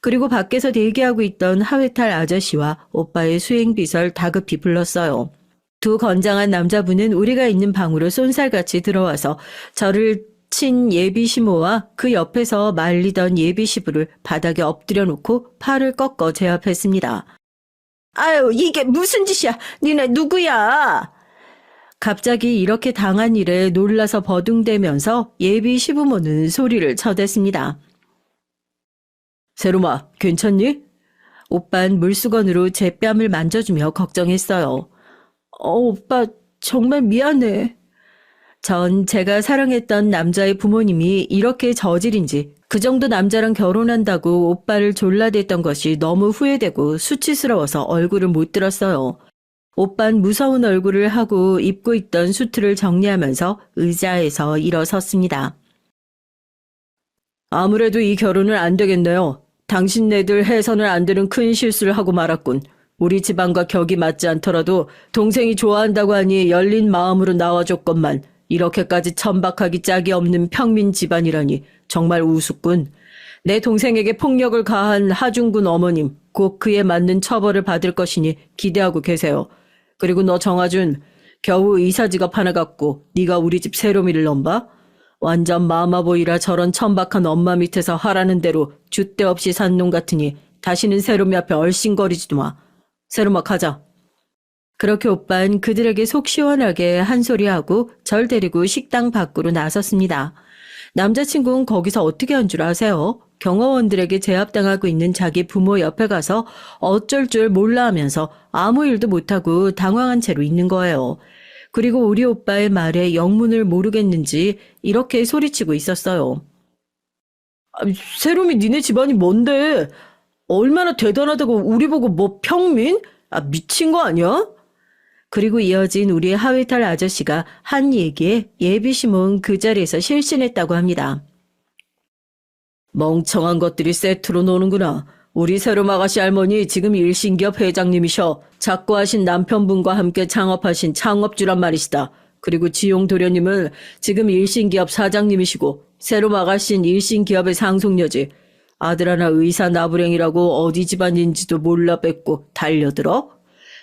그리고 밖에서 대기하고 있던 하회탈 아저씨와 오빠의 수행비서를 다급히 불렀어요. 두 건장한 남자분은 우리가 있는 방으로 쏜살같이 들어와서 저를 친 예비시모와 그 옆에서 말리던 예비시부를 바닥에 엎드려 놓고 팔을 꺾어 제압했습니다. 아유, 이게 무슨 짓이야? 니네 누구야? 갑자기 이렇게 당한 일에 놀라서 버둥대면서 예비 시부모는 소리를 쳐댔습니다. 세롬아, 괜찮니? 오빤 물수건으로 제 뺨을 만져주며 걱정했어요. 오빠, 정말 미안해. 전 제가 사랑했던 남자의 부모님이 이렇게 저질인지 그 정도 남자랑 결혼한다고 오빠를 졸라댔던 것이 너무 후회되고 수치스러워서 얼굴을 못 들었어요. 오빤 무서운 얼굴을 하고 입고 있던 수트를 정리하면서 의자에서 일어섰습니다. 아무래도 이 결혼은 안 되겠네요. 당신네들 해서는 안 되는 큰 실수를 하고 말았군. 우리 집안과 격이 맞지 않더라도 동생이 좋아한다고 하니 열린 마음으로 나와줬건만 이렇게까지 천박하기 짝이 없는 평민 집안이라니 정말 우습군. 내 동생에게 폭력을 가한 하중군 어머님 곧 그에 맞는 처벌을 받을 것이니 기대하고 계세요. 그리고 너 정아준 겨우 이사 직업 하나 갖고 네가 우리 집 세롬이를 넘봐? 완전 마마보이라 저런 천박한 엄마 밑에서 하라는 대로 줏대 없이 산 놈 같으니 다시는 세롬이 앞에 얼씬거리지도 마. 세롬아 가자. 그렇게 오빤 그들에게 속 시원하게 한 소리하고 절 데리고 식당 밖으로 나섰습니다. 남자친구는 거기서 어떻게 한 줄 아세요? 경호원들에게 제압당하고 있는 자기 부모 옆에 가서 어쩔 줄 몰라 하면서 아무 일도 못하고 당황한 채로 있는 거예요. 그리고 우리 오빠의 말에 영문을 모르겠는지 이렇게 소리치고 있었어요. 세롬이 니네 집안이 뭔데? 얼마나 대단하다고 우리 보고 뭐 평민? 미친 거 아니야? 그리고 이어진 우리 하회탈 아저씨가 한 얘기에 예비시몬 그 자리에서 실신했다고 합니다. 멍청한 것들이 세트로 노는구나. 우리 세롬 아가씨 할머니 지금 일신기업 회장님이셔. 작고 하신 남편분과 함께 창업하신 창업주란 말이시다. 그리고 지용 도련님은 지금 일신기업 사장님이시고 세롬 아가씨는 일신기업의 상속녀지. 아들 하나 의사 나부랭이라고 어디 집안인지도 몰라 뵙고 달려들어?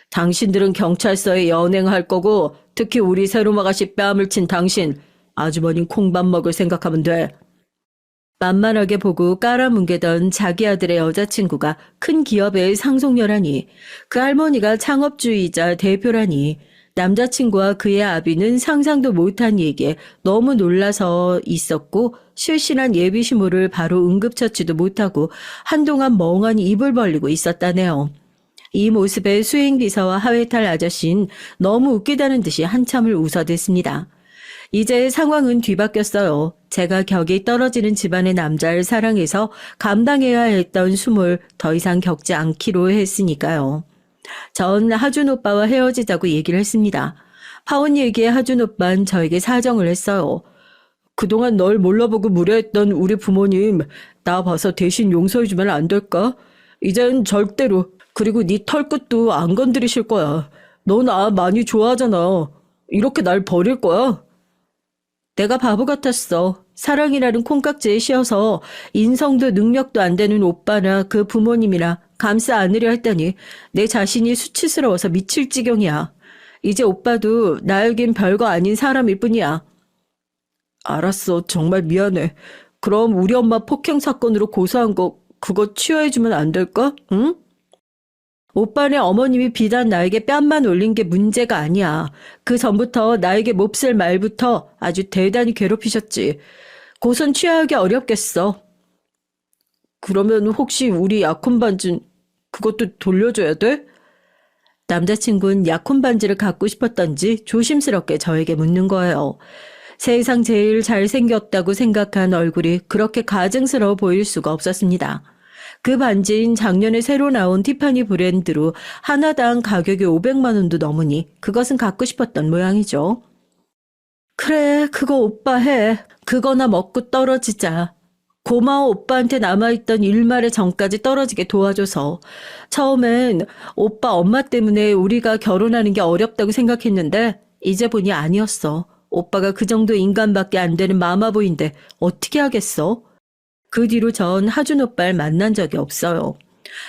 당신들은 경찰서에 연행할 거고 특히 우리 세롬 아가씨 뺨을 친 당신 아주머니 콩밥 먹을 생각하면 돼. 만만하게 보고 깔아뭉개던 자기 아들의 여자친구가 큰 기업의 상속녀라니 그 할머니가 창업주의자 대표라니 남자친구와 그의 아비는 상상도 못한 얘기에 너무 놀라서 있었고 실신한 예비시모를 바로 응급처치도 못하고 한동안 멍하니 입을 벌리고 있었다네요. 이 모습에 수행비서와 하회탈 아저씨는 너무 웃기다는 듯이 한참을 웃어댔습니다. 이제 상황은 뒤바뀌었어요. 제가 격이 떨어지는 집안의 남자를 사랑해서 감당해야 했던 숨을 더 이상 겪지 않기로 했으니까요. 전 하준 오빠와 헤어지자고 얘기를 했습니다. 파혼 얘기에 하준 오빠는 저에게 사정을 했어요. 그동안 널 몰라보고 무례했던 우리 부모님 나 봐서 대신 용서해주면 안 될까? 이젠 절대로. 그리고 네 털끝도 안 건드리실 거야. 너 나 많이 좋아하잖아. 이렇게 날 버릴 거야? 내가 바보 같았어. 사랑이라는 콩깍지에 씌어서 인성도 능력도 안 되는 오빠나 그 부모님이나 감싸 안으려 했더니 내 자신이 수치스러워서 미칠 지경이야. 이제 오빠도 나에겐 별거 아닌 사람일 뿐이야. 알았어. 정말 미안해. 그럼 우리 엄마 폭행 사건으로 고소한 거 그거 취하해주면 안 될까? 응? 오빠네 어머님이 비단 나에게 뺨만 올린 게 문제가 아니야. 그 전부터 나에게 몹쓸 말부터 아주 대단히 괴롭히셨지. 고선 취하하기 어렵겠어. 그러면 혹시 우리 약혼 반지 그것도 돌려줘야 돼? 남자친구는 약혼 반지를 갖고 싶었던지 조심스럽게 저에게 묻는 거예요. 세상 제일 잘생겼다고 생각한 얼굴이 그렇게 가증스러워 보일 수가 없었습니다. 그 반지인 작년에 새로 나온 티파니 브랜드로 하나당 가격이 500만 원도 넘으니 그것은 갖고 싶었던 모양이죠. 그래, 그거 오빠 해. 그거나 먹고 떨어지자. 고마워 오빠한테 남아있던 일말의 정까지 떨어지게 도와줘서. 처음엔 오빠 엄마 때문에 우리가 결혼하는 게 어렵다고 생각했는데 이제 보니 아니었어. 오빠가 그 정도 인간밖에 안 되는 마마보인데 어떻게 하겠어? 그 뒤로 전 하준 오빠를 만난 적이 없어요.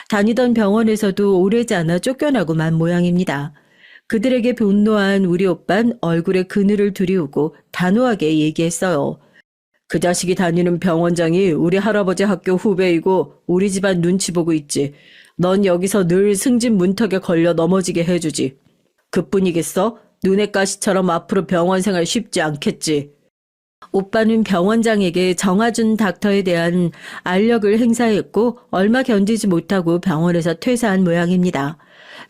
다니던 병원에서도 오래지 않아 쫓겨나고 만 모양입니다. 그들에게 분노한 우리 오빤 얼굴에 그늘을 들이우고 단호하게 얘기했어요. 그 자식이 다니는 병원장이 우리 할아버지 학교 후배이고 우리 집안 눈치 보고 있지. 넌 여기서 늘 승진 문턱에 걸려 넘어지게 해주지. 그뿐이겠어? 눈의 가시처럼 앞으로 병원 생활 쉽지 않겠지. 오빠는 병원장에게 정하준 닥터에 대한 알력을 행사했고 얼마 견디지 못하고 병원에서 퇴사한 모양입니다.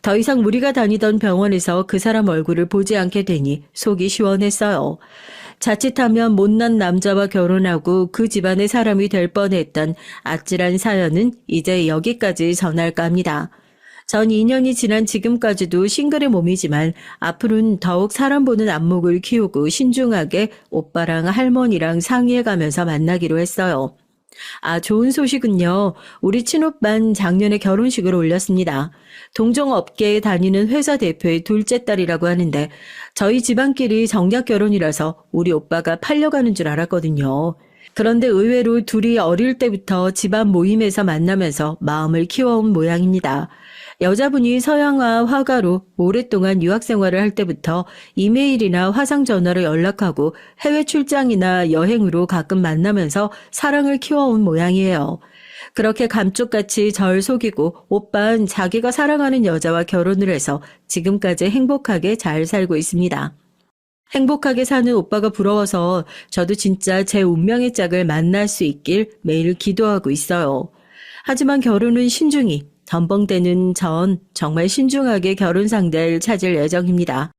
더 이상 우리가 다니던 병원에서 그 사람 얼굴을 보지 않게 되니 속이 시원했어요. 자칫하면 못난 남자와 결혼하고 그 집안의 사람이 될 뻔했던 아찔한 사연은 이제 여기까지 전할까 합니다. 전 2년이 지난 지금까지도 싱글의 몸이지만 앞으로는 더욱 사람 보는 안목을 키우고 신중하게 오빠랑 할머니랑 상의해가면서 만나기로 했어요. 아, 좋은 소식은요. 우리 친오빤 작년에 결혼식을 올렸습니다. 동종업계에 다니는 회사 대표의 둘째 딸이라고 하는데 저희 집안끼리 정략 결혼이라서 우리 오빠가 팔려가는 줄 알았거든요. 그런데 의외로 둘이 어릴 때부터 집안 모임에서 만나면서 마음을 키워온 모양입니다. 여자분이 서양화 화가로 오랫동안 유학 생활을 할 때부터 이메일이나 화상 전화로 연락하고 해외 출장이나 여행으로 가끔 만나면서 사랑을 키워온 모양이에요. 그렇게 감쪽같이 절 속이고 오빠는 자기가 사랑하는 여자와 결혼을 해서 지금까지 행복하게 잘 살고 있습니다. 행복하게 사는 오빠가 부러워서 저도 진짜 제 운명의 짝을 만날 수 있길 매일 기도하고 있어요. 하지만 결혼은 신중히, 덤벙대는 전 정말 신중하게 결혼 상대를 찾을 예정입니다.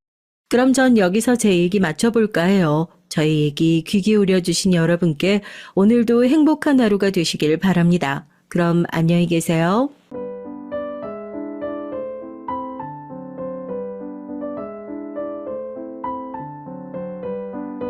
그럼 전 여기서 제 얘기 마쳐볼까 해요. 저희 얘기 귀 기울여 주신 여러분께 오늘도 행복한 하루가 되시길 바랍니다. 그럼 안녕히 계세요.